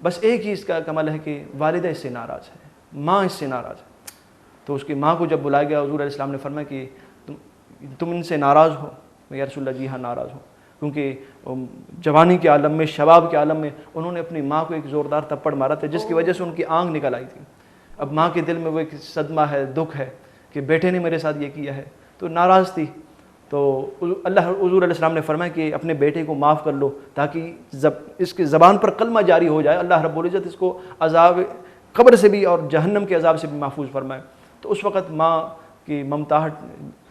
بس ایک ہی اس کا کمل ہے کہ والدہ اس سے ناراض ہے, ماں اس سے ناراض ہے. تو اس کی ماں کو جب بلایا گیا, حضور علیہ السلام نے فرمایا کہ تم ان سے ناراض ہو؟ یا رسول اللہ جی ہاں ناراض ہوں, کیونکہ جوانی کے عالم میں, شباب کے عالم میں انہوں نے اپنی ماں کو ایک زوردار تپڑ مارا تھا جس کی وجہ سے ان کی آنکھ نکل آئی تھی. اب ماں کے دل میں وہ ایک صدمہ ہے, دکھ ہے کہ بیٹے نے میرے ساتھ یہ کیا ہے, تو ناراض تھی. تو حضور علیہ السلام نے فرمایا کہ اپنے بیٹے کو معاف کر لو تاکہ اس کی زبان پر کلمہ جاری ہو جائے, اللہ رب العزت اس کو عذاب قبر سے بھی اور جہنم کے عذاب سے بھی محفوظ فرمائے. تو اس وقت ماں کی ممتاحٹ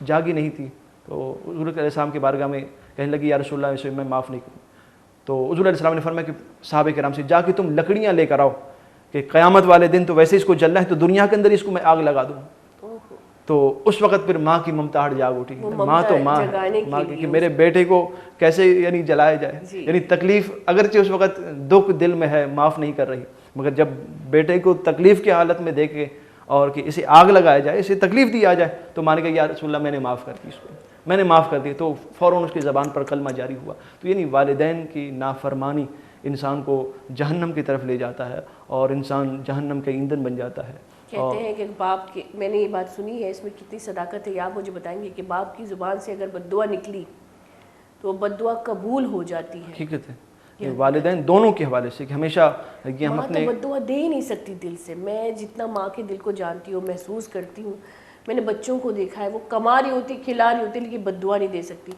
جاگی نہیں تھی, تو حضور علیہ السلام کی بارگاہ میں کہنے لگی یا رسول اللہ اسے میں معاف نہیں کروں. تو حضور علیہ السلام نے فرمایا کہ صحابہ کرام سے جا کے تم لکڑیاں لے کر آؤ کہ قیامت والے دن تو ویسے اس کو جلنا ہے, تو دنیا کے اندر اس کو میں آگ لگا دوں. تو اس وقت پھر ماں کی ممتاحٹ جاگ اٹھی. ماں تو ماں ہے کہ میرے بیٹے کو کیسے یعنی جلایا جائے, یعنی تکلیف اگرچہ اس وقت دکھ دل میں ہے, معاف نہیں کر رہی, مگر جب بیٹے کو تکلیف کی حالت میں دیکھے اور کہ اسے آگ لگایا جائے, اسے تکلیف دیا جائے, تو مان گئے یا رسول اللہ میں نے معاف کر دی, اس کو میں نے معاف کر دی. تو فوراً اس کی زبان پر کلمہ جاری ہوا. تو یعنی والدین کی نافرمانی انسان کو جہنم کی طرف لے جاتا ہے اور انسان جہنم کا ایندھن بن جاتا ہے. کہتے ہیں کہ باپ کی, میں نے یہ بات سنی ہے, اس میں کتنی صداقت ہے آپ مجھے بتائیں گے, کہ باپ کی زبان سے اگر بد دعا نکلی تو بد دعا قبول ہو جاتی ہے. حقیقت ہے والدین دونوں کے حوالے سے کہ ہمیشہ یہ ہم ماں اپنے تو بد دعا دے ہی نہیں سکتی دل سے. میں جتنا ماں کے دل کو جانتی ہوں, محسوس کرتی ہوں, میں نے بچوں کو دیکھا ہے, وہ کما رہی ہوتی, کھلا رہی ہوتی, لیکن بد دعا نہیں دے سکتی.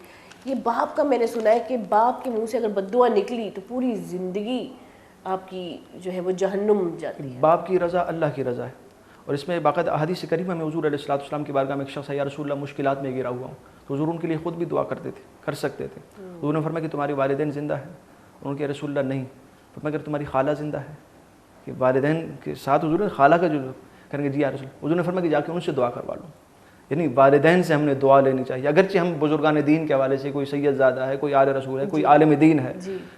یہ باپ کا میں نے سنا ہے کہ باپ کے منہ سے اگر بد دعا نکلی تو پوری زندگی آپ کی جو ہے وہ جہنم جاتی ہے. باپ کی رضا اللہ کی رضا ہے, اور اس میں باقاعدہ احادیث کریمہ میں حضور علیہ الصلوۃ والسلام کی بارگاہ میں ایک شخص ہے, یا رسول اللہ مشکلات میں گرا ہوا ہوں. تو حضور ان کے لیے خود بھی دعا کرتے تھے, کر سکتے تھے. حضور نے فرمایا کہ تمہارے والدین زندہ ہیں؟ انہوں نے کہا رسول اللہ نہیں. فرمایا اگر تمہاری خالہ زندہ ہے, کہ والدین کے ساتھ حضور نے خالہ کا جو کریں گے, جی یا رسول اللہ. حضور نے فرمایا کہ جا کے ان سے دعا کروا لو. یعنی والدین سے ہم نے دعا لینی چاہیے. اگرچہ ہم بزرگان دین کے حوالے سے, کوئی سید زادہ ہے, کوئی آل رسول ہے, کوئی عالم دین ہے,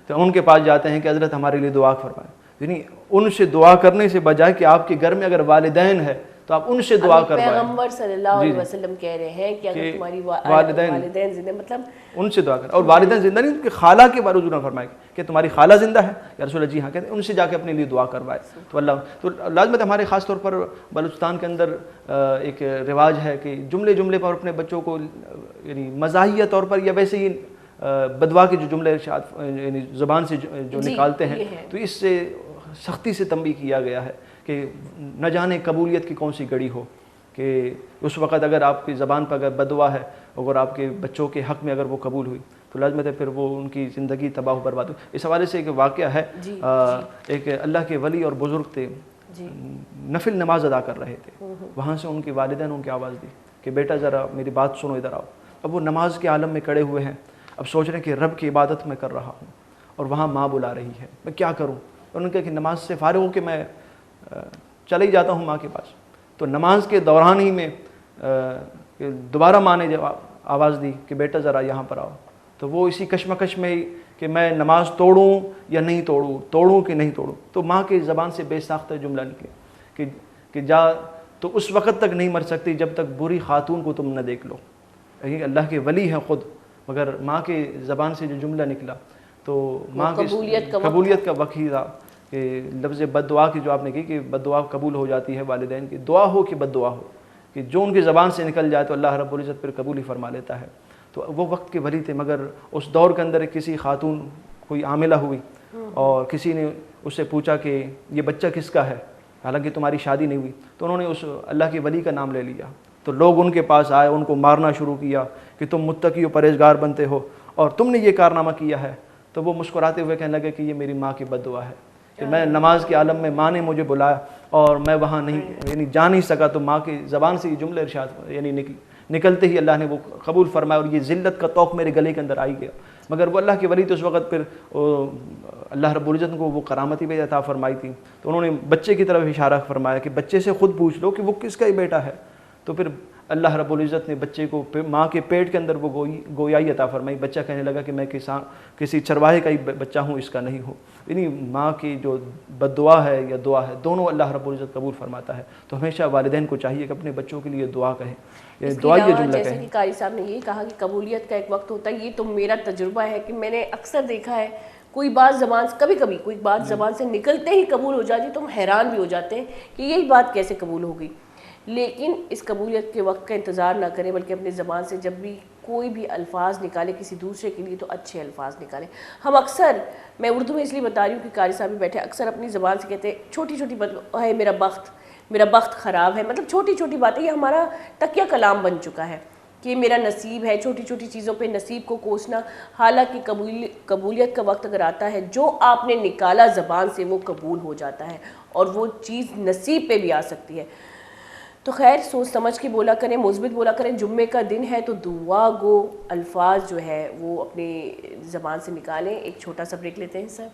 تو ان کے پاس جاتے ہیں کہ حضرت ہمارے لیے دعا فرمائیں. یعنی ان سے دعا کرنے سے بجائے کہ آپ کے گھر میں اگر والدین ہے تو آپ ان سے دعا کروائیں. پیغمبر صلی اللہ علیہ وسلم کہہ رہے ہیں کہ اگر تمہاری والدین زندہ, مطلب ان سے دعا کریں. اور والدین زندہ نہیں, ان کے خالہ کے بارے حضور نے فرمایا کہ تمہاری خالہ زندہ ہے, یا رسول اللہ جی ہاں, کہتے ہیں ان سے جا کے اپنے لیے دعا کروائے. تو اللہ تو لازمت ہمارے خاص طور پر بلوچستان کے اندر ایک رواج ہے کہ جملے پر اپنے بچوں کو یعنی مزاحیہ طور پر یا ویسے ہی بدوا کے جو جملے یعنی زبان سے جو نکالتے ہیں, تو اس سے سختی سے تنبیہ کیا گیا ہے کہ نہ جانے قبولیت کی کون سی گڑی ہو, کہ اس وقت اگر آپ کی زبان پر اگر بد دعا ہے، اگر آپ کے بچوں کے حق میں اگر وہ قبول ہوئی تو لازمت ہے پھر وہ ان کی زندگی تباہ و برباد ہوئی۔ اس حوالے سے ایک واقعہ ہے، ایک اللہ کے ولی اور بزرگ تھے، نفل نماز ادا کر رہے تھے، وہاں سے ان کے والدین نے ان کی آواز دی کہ بیٹا ذرا میری بات سنو، ادھر آؤ۔ اب وہ نماز کے عالم میں کھڑے ہوئے ہیں، اب سوچ رہے ہیں کہ رب کی عبادت میں کر رہا ہوں اور وہاں ماں بلا رہی ہے، میں کیا کروں؟ انہوں نے کہا کہ نماز سے فارغ ہو کے میں چلے ہی جاتا ہوں ماں کے پاس۔ تو نماز کے دوران ہی میں دوبارہ ماں نے آواز دی کہ بیٹا ذرا یہاں پر آؤ۔ تو وہ اسی کشمکش میں ہی کہ میں نماز توڑوں یا نہیں توڑوں، توڑوں کہ نہیں توڑوں، تو ماں کی زبان سے بے ساختہ جملہ نکلے کہ جا تو اس وقت تک نہیں مر سکتی جب تک بری خاتون کو تم نہ دیکھ لو۔ اللہ کے ولی ہیں خود، مگر ماں کی زبان سے جو جملہ نکلا تو ماں کی قبولیت کا وقت ہی تھا کہ لفظ بد دعا کی جو آپ نے کی کہ بد دعا قبول ہو جاتی ہے والدین کی، دعا ہو کہ بد دعا ہو، کہ جو ان کی زبان سے نکل جائے تو اللہ رب العزت پھر قبول ہی فرما لیتا ہے۔ تو وہ وقت کے ولی تھے، مگر اس دور کے اندر کسی خاتون کوئی عاملہ ہوئی اور کسی نے اس سے پوچھا کہ یہ بچہ کس کا ہے، حالانکہ تمہاری شادی نہیں ہوئی، تو انہوں نے اس اللہ کے ولی کا نام لے لیا۔ تو لوگ ان کے پاس آئے، ان کو مارنا شروع کیا کہ تم متقی و پرہیزگار بنتے ہو اور تم نے یہ کارنامہ کیا ہے۔ تو وہ مسکراتے ہوئے کہنے لگے کہ یہ میری ماں کی بد دعا ہے کہ میں نماز کے عالم میں ماں نے مجھے بلایا اور میں وہاں نہیں جا نہیں سکا، تو ماں کی زبان سے یہ جملہ ارشاد نکلتے ہی اللہ نے وہ قبول فرمایا اور یہ ذلت کا طوق میرے گلے کے اندر آئی گیا۔ مگر وہ اللہ کے ولی تو اس وقت پھر اللہ رب العزت کو وہ کرامتی بھی عطا فرمائی تھی، تو انہوں نے بچے کی طرف اشارہ فرمایا کہ بچے سے خود پوچھ لو کہ وہ کس کا ہی بیٹا ہے۔ تو پھر اللہ رب العزت نے بچے کو ماں کے پیٹ کے اندر وہ گویائی عطا فرمائی۔ بچہ کہنے لگا کہ میں کسی چرواہے کا ہی بچہ ہوں، اس کا نہیں ہوں۔ یعنی ماں کی جو بد دعا ہے یا دعا ہے، دونوں اللہ رب العزت قبول فرماتا ہے۔ تو ہمیشہ والدین کو چاہیے کہ اپنے بچوں کے لیے دعا کہیں، دعا یہ جملہ جیسے کہیں۔ کہ قاری صاحب نے یہ کہا کہ قبولیت کا ایک وقت ہوتا ہے، یہ تو میرا تجربہ ہے کہ میں نے اکثر دیکھا ہے کوئی بات زبان سے کبھی کوئی بات زبان سے نکلتے ہی قبول ہو جاتی تو ہم حیران بھی ہو جاتے ہیں کہ یہی بات کیسے قبول ہو گئی۔ لیکن اس قبولیت کے وقت کا انتظار نہ کریں، بلکہ اپنی زبان سے جب بھی کوئی بھی الفاظ نکالے کسی دوسرے کے لیے تو اچھے الفاظ نکالیں۔ ہم اکثر، میں اردو میں اس لیے بتا رہی ہوں کہ قاری صاحب بھی بیٹھے، اکثر اپنی زبان سے کہتے ہیں چھوٹی چھوٹی بات ہے میرا بخت خراب ہے، مطلب چھوٹی چھوٹی باتیں، یہ ہمارا تکیہ کلام بن چکا ہے کہ میرا نصیب ہے، چھوٹی چھوٹی چیزوں پہ نصیب کو کوسنا۔ حالانکہ قبولیت کا وقت اگر آتا ہے، جو آپ نے نکالا زبان سے وہ قبول ہو جاتا ہے اور وہ چیز نصیب پہ بھی آ سکتی ہے۔ تو خیر سوچ سمجھ کے بولا کریں، مثبت بولا کریں۔ جمعے کا دن ہے تو دعا گو الفاظ جو ہے وہ اپنی زبان سے نکالیں۔ ایک چھوٹا سا بریک لیتے ہیں سر،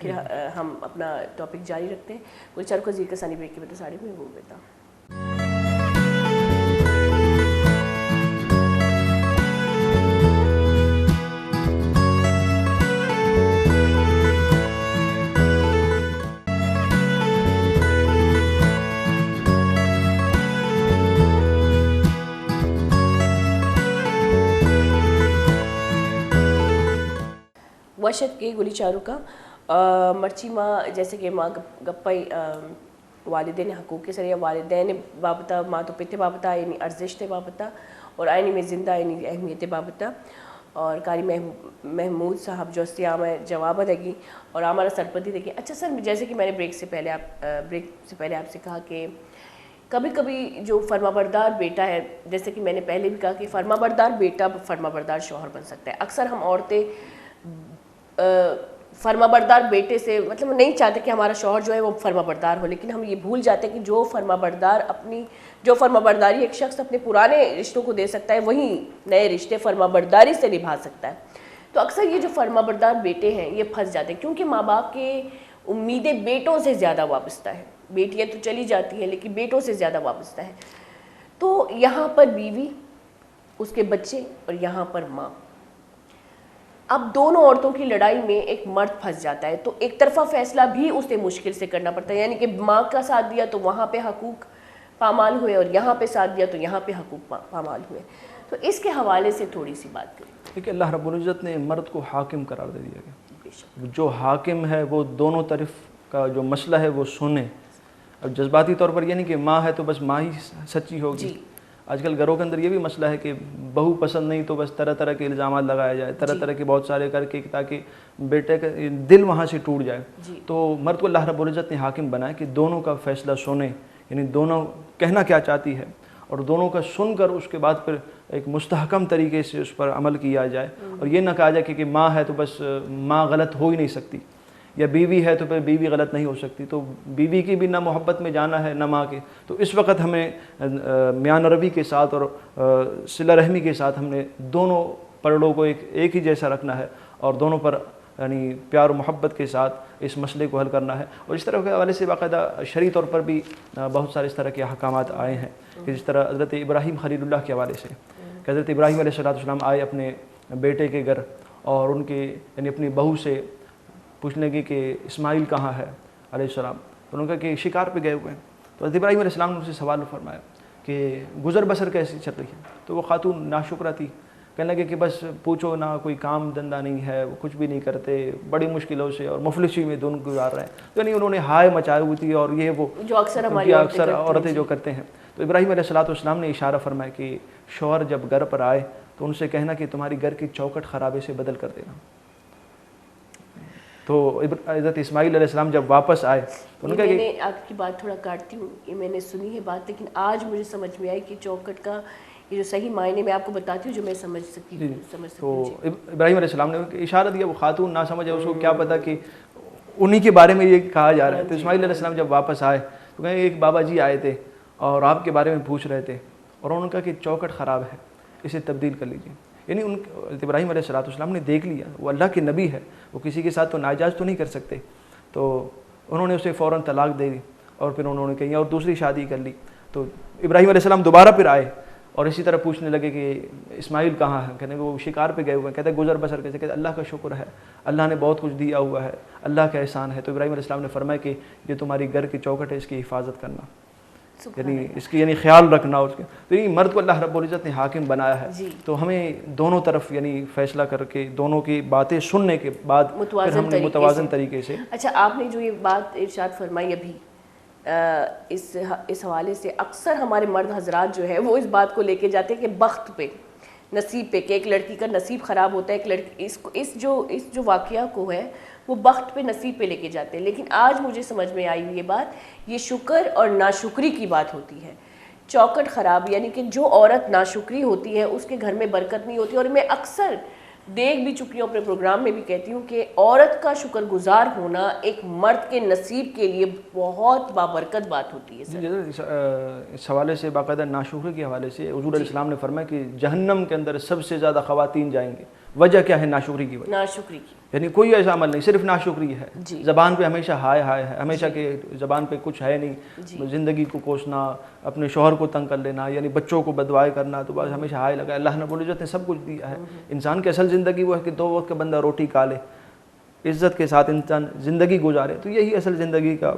پھر ہم اپنا ٹاپک جاری رکھتے ہیں۔ کوئی چار کو زیر کا ثانی بریک کی بتا ساڑھے میں بول دیتا۔ وشت کے گلی چارو کا مرچی ماں جیسے کہ ماں گپائی والدین حقوق کے سر یا والدین بابتا ماں تو پتے بابتا یعنی ارزش تے بابتا اور آئینی میں زندہ یعنی اہمیت بابتا، اور قاری محمود صاحب جو سیام ہے جواب دے گی اور ہمارا سرپتی دیکھیں۔ اچھا سر، جیسے کہ میں نے بریک سے پہلے آپ سے کہا کہ کبھی کبھی جو فرما بردار بیٹا ہے، جیسے کہ میں نے پہلے بھی کہا کہ فرما بردار بیٹا فرما بردار شوہر بن سکتا ہے۔ اکثر ہم عورتیں فرما بردار بیٹے سے مطلب نہیں چاہتے کہ ہمارا شوہر جو ہے وہ فرما بردار ہو، لیکن ہم یہ بھول جاتے ہیں کہ جو فرما برداری ایک شخص اپنے پرانے رشتوں کو دے سکتا ہے، وہیں نئے رشتے فرما برداری سے نبھا سکتا ہے۔ تو اکثر یہ جو فرما بردار بیٹے ہیں یہ پھنس جاتے ہیں، کیونکہ ماں باپ کے امیدیں بیٹوں سے زیادہ وابستہ ہیں۔ بیٹیاں تو چلی جاتی ہیں لیکن بیٹوں سے زیادہ وابستہ ہیں۔ تو یہاں پر بیوی، اس کے بچے اور یہاں پر ماں، اب دونوں عورتوں کی لڑائی میں ایک مرد پھنس جاتا ہے، تو ایک طرفہ فیصلہ بھی اسے مشکل سے کرنا پڑتا ہے، یعنی کہ ماں کا ساتھ دیا تو وہاں پہ حقوق پامال ہوئے اور یہاں پہ ساتھ دیا تو یہاں پہ حقوق پامال ہوئے۔ تو اس کے حوالے سے تھوڑی سی بات کریں۔ دیکھیے اللہ رب العزت نے مرد کو حاکم قرار دے دیا گیا، جو حاکم ہے وہ دونوں طرف کا جو مسئلہ ہے وہ سنے۔ اب جذباتی طور پر یہ نہیں کہ ماں ہے تو بس ماں ہی سچی ہوگی۔ آج کل گھروں کے اندر یہ بھی مسئلہ ہے کہ بہو پسند نہیں تو بس طرح طرح کے الزامات لگایا جائے، طرح طرح کے بہت سارے کر کے تاکہ بیٹے کا دل وہاں سے ٹوٹ جائے۔ تو مرد کو اللہ رب العزت نے حاکم بنایا کہ دونوں کا فیصلہ سنے، یعنی دونوں کہنا کیا چاہتی ہے اور دونوں کا سن کر اس کے بعد پھر ایک مستحکم طریقے سے اس پر عمل کیا جائے، اور یہ نہ کہا جائے کہ ماں ہے تو بس ماں غلط ہو ہی نہیں سکتی، یا بیوی ہے تو پھر بیوی غلط نہیں ہو سکتی، تو بیوی کی بھی نہ محبت میں جانا ہے نہ ماں کے. تو اس وقت ہمیں میان روی کے ساتھ اور صلہ رحمی کے ساتھ ہم نے دونوں پرڑوں کو ایک ہی جیسا رکھنا ہے، اور دونوں پر یعنی پیار و محبت کے ساتھ اس مسئلے کو حل کرنا ہے. اور اس طرح کے حوالے سے باقاعدہ شرعی طور پر بھی بہت سارے اس طرح کے احکامات آئے ہیں کہ جس طرح حضرت ابراہیم خلیل اللہ کے حوالے سے کہ حضرت ابراہیم علیہ السلام آئے اپنے بیٹے کے گھر، اور ان کے یعنی اپنی بہو سے پوچھنے لگے کہ اسماعیل کہاں ہے علیہ السلام. تو انہوں نے کہا کہ شکار پہ گئے ہوئے ہیں. تو حضرت ابراہیم علیہ السلام نے اسے سوال فرمایا کہ گزر بسر کیسی چل رہی ہے؟ تو وہ خاتون ناشکرہ تھی، کہنے لگے کہ بس پوچھو نہ، کوئی کام دھندہ نہیں ہے، وہ کچھ بھی نہیں کرتے، بڑی مشکلوں سے اور مفلسی میں دن گزار رہے ہیں. تو یعنی انہوں نے ہائے مچائے ہوئی تھی، اور یہ وہ جو اکثر عورتیں جو کرتے ہیں. تو ابراہیم علیہ السلام نے اشارہ فرمایا کہ شوہر جب گھر پر آئے تو ان سے کہنا کہ تمہاری گھر کی چوکٹ خرابے سے بدل کر دینا. تو حضرت اسماعیل علیہ السلام جب واپس آئے تو انہوں نے کہا کہ میں نے آپ کی بات تھوڑا کاٹتی ہوں، یہ میں نے سنی ہے بات، لیکن آج مجھے سمجھ میں آئی کہ چوکٹ کا یہ جو صحیح معنی میں آپ کو بتاتی ہوں جو میں سمجھ سکتی ہوں. تو ابراہیم علیہ السلام نے اشارہ دیا، وہ خاتون نہ سمجھے، اس کو کیا پتا کہ انہی کے بارے میں یہ کہا جا رہا ہے. تو اسماعیل علیہ السلام جب واپس آئے تو کہیں ایک بابا جی آئے تھے اور آپ کے بارے میں پوچھ رہے تھے، اور انہوں نے کہا کہ چوکٹ خراب ہے، اسے تبدیل کر لیجیے. یعنی ابراہیم علیہ السلام نے دیکھ لیا، وہ اللہ کے نبی ہے، وہ کسی کے ساتھ تو ناجائز تو نہیں کر سکتے. تو انہوں نے اسے فوراً طلاق دے دی، اور پھر انہوں نے کہیں اور دوسری شادی کر لی. تو ابراہیم علیہ السلام دوبارہ پھر آئے اور اسی طرح پوچھنے لگے کہ اسماعیل کہاں ہے؟ کہنے وہ شکار پہ گئے ہوئے ہیں. کہتے ہیں گزر بسر کیسے؟ کہتے اللہ کا شکر ہے، اللہ نے بہت کچھ دیا ہوا ہے، اللہ کا احسان ہے. تو ابراہیم علیہ السلام نے فرمایا کہ یہ تمہاری گھر کی چوکٹ ہے، اس کی حفاظت کرنا، یعنی اس کی یعنی خیال رکھنا اس کے. تو یہ مرد کو اللہ رب العزت نے حاکم بنایا ہے. تو ہمیں دونوں طرف یعنی فیصلہ کر کے دونوں کی باتیں سننے کے بعد پھر ہم نے متوازن طریقے سے. اچھا، آپ نے جو یہ بات ارشاد فرمائی ابھی اس حوالے سے اکثر ہمارے مرد حضرات جو ہے وہ اس بات کو لے کے جاتے ہیں کہ بخت پہ، نصیب پہ، کہ ایک لڑکی کا نصیب خراب ہوتا ہے، ایک لڑکی اس جو واقعہ کو ہے وہ بخت پہ، نصیب پہ لے کے جاتے ہیں. لیکن آج مجھے سمجھ میں آئی یہ بات، یہ شکر اور ناشکری کی بات ہوتی ہے. چوکٹ خراب یعنی کہ جو عورت ناشکری ہوتی ہے اس کے گھر میں برکت نہیں ہوتی. اور میں اکثر دیکھ بھی چکی ہوں، اپنے پروگرام میں بھی کہتی ہوں کہ عورت کا شکر گزار ہونا ایک مرد کے نصیب کے لیے بہت بابرکت بات ہوتی ہے. اس حوالے سے باقاعدہ ناشکری کے حوالے سے حضور علیہ السلام نے فرمایا کہ جہنم کے اندر سب سے زیادہ خواتین جائیں گے. وجہ کیا ہے؟ ناشکری کی وجہ. ناشکری کی یعنی کوئی ایسا عمل نہیں، صرف ناشکری ہے. زبان پہ ہمیشہ ہائے ہائے ہے، ہمیشہ کہ زبان پہ کچھ ہے نہیں، زندگی کو کوسنا، اپنے شوہر کو تنگ کر لینا، یعنی بچوں کو بددعائیں کرنا، تو بس ہمیشہ ہائے لگا. اللہ رب العزت نے سب کچھ دیا ہے. انسان کی اصل زندگی وہ ہے کہ 2 وقت کا بندہ روٹی کھا لے، عزت کے ساتھ انسان زندگی گزارے. تو یہی اصل زندگی کا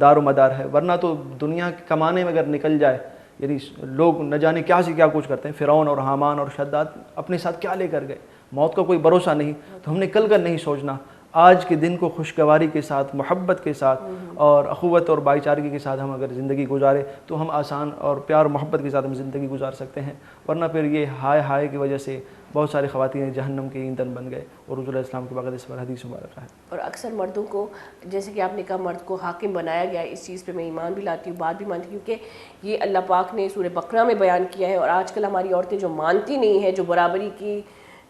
دار و مدار ہے. ورنہ تو دنیا کمانے میں اگر نکل جائے، یعنی لوگ نہ جانے کیا سے کیا کچھ کرتے ہیں. فرعون اور حامان اور شداد اپنے ساتھ کیا لے کر گئے؟ موت کا کوئی بھروسہ نہیں. تو ہم نے کل کا نہیں سوچنا، آج کے دن کو خوشگواری کے ساتھ، محبت کے ساتھ اور اخوت اور بھائی چارگی کے ساتھ ہم اگر زندگی گزارے تو ہم آسان اور پیار و محبت کے ساتھ ہم زندگی گزار سکتے ہیں. ورنہ پھر یہ ہائے ہائے کی وجہ سے بہت ساری خواتین جہنم کے ایندھن بن گئے. اور رسول اللہ السلام کے باقاعدہ اس پر حدیث مبارکہ ہے. اور اکثر مردوں کو، جیسے کہ آپ نے کہا، مرد کو حاکم بنایا گیا. اس چیز پہ میں ایمان بھی لاتی ہوں، بات بھی مانتی ہوں، کیونکہ یہ اللہ پاک نے سورہ بقرہ میں بیان کیا ہے. اور آج کل ہماری عورتیں جو مانتی نہیں ہیں، جو برابری کی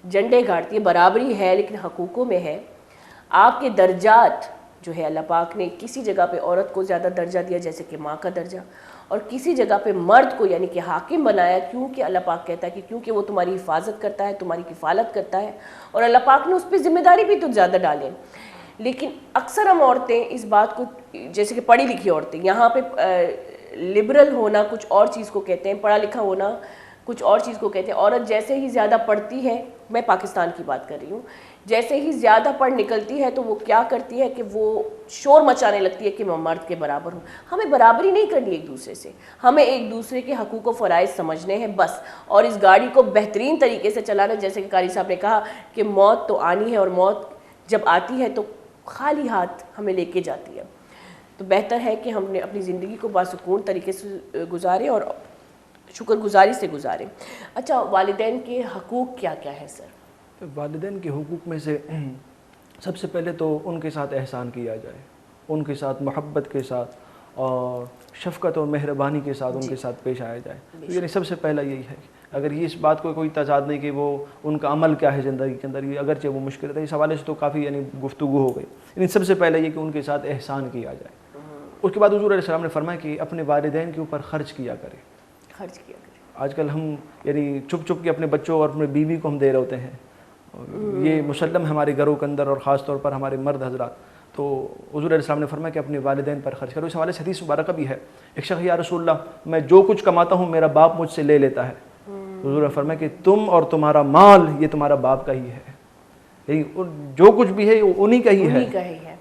جھنڈے گاڑتی ہے، برابری ہے لیکن حقوقوں میں ہے. آپ کے درجات جو ہے اللہ پاک نے کسی جگہ پہ عورت کو زیادہ درجہ دیا جیسے کہ ماں کا درجہ، اور کسی جگہ پہ مرد کو یعنی کہ حاکم بنایا، کیونکہ اللہ پاک کہتا ہے کہ کیونکہ وہ تمہاری حفاظت کرتا ہے، تمہاری کفالت کرتا ہے، اور اللہ پاک نے اس پہ ذمہ داری بھی تو زیادہ ڈالے. لیکن اکثر ہم عورتیں اس بات کو، جیسے کہ پڑھی لکھی عورتیں، یہاں پہ لبرل ہونا کچھ اور چیز کو کہتے ہیں، پڑھا لکھا ہونا کچھ اور چیز کو کہتے ہیں. عورت جیسے ہی زیادہ پڑھتی ہے، میں پاکستان کی بات کر رہی ہوں، جیسے ہی زیادہ پڑھ نکلتی ہے تو وہ کیا کرتی ہے کہ وہ شور مچانے لگتی ہے کہ میں مرد کے برابر ہوں. ہمیں برابری نہیں کرنی ایک دوسرے سے، ہمیں ایک دوسرے کے حقوق و فرائض سمجھنے ہیں بس، اور اس گاڑی کو بہترین طریقے سے چلانا. جیسے کہ قاری صاحب نے کہا کہ موت تو آنی ہے، اور موت جب آتی ہے تو خالی ہاتھ ہمیں لے کے جاتی ہے. تو بہتر ہے کہ ہم نے اپنی زندگی کو باسکون طریقے سے گزاریں اور شکر گزاری سے گزاریں. اچھا، والدین کے حقوق کیا کیا ہے سر؟ والدین کے حقوق میں سے سب سے پہلے تو ان کے ساتھ احسان کیا جائے، ان کے ساتھ محبت کے ساتھ اور شفقت اور مہربانی کے ساتھ ان کے ساتھ پیش آیا جائے. تو یعنی سب سے پہلا یہی ہے. اگر یہ اس بات کو کوئی تضاد نہیں کہ وہ ان کا عمل کیا ہے زندگی کے اندر, یہ اگرچہ وہ مشکل ہے, اس حوالے سے تو کافی یعنی گفتگو ہو گئی. یعنی سب سے پہلے یہ کہ ان کے ساتھ احسان کیا جائے. اس کے بعد حضور علیہ السلام نے فرمایا کہ اپنے والدین کے اوپر خرچ کیا کرے. خرچ کیا کرے. آج کل ہم یعنی چھپ چھپ کے اپنے بچوں اور اپنے بیوی کو ہم دے رہے ہوتے ہیں. یہ مسلم ہے ہمارے گھروں کے اندر, اور خاص طور پر ہمارے مرد حضرات. تو حضور علیہ السلام نے فرمایا کہ اپنے والدین پر خرچ کرو. اس حوالے سے حدیث مبارکہ بھی ہے. ایک شخص, یا رسول اللہ میں جو کچھ کماتا ہوں میرا باپ مجھ سے لے لیتا ہے. حضور نے فرمایا کہ تم اور تمہارا مال یہ تمہارا باپ کا ہی ہے. یعنی جو کچھ بھی ہے وہ انہی کا ہی ہے.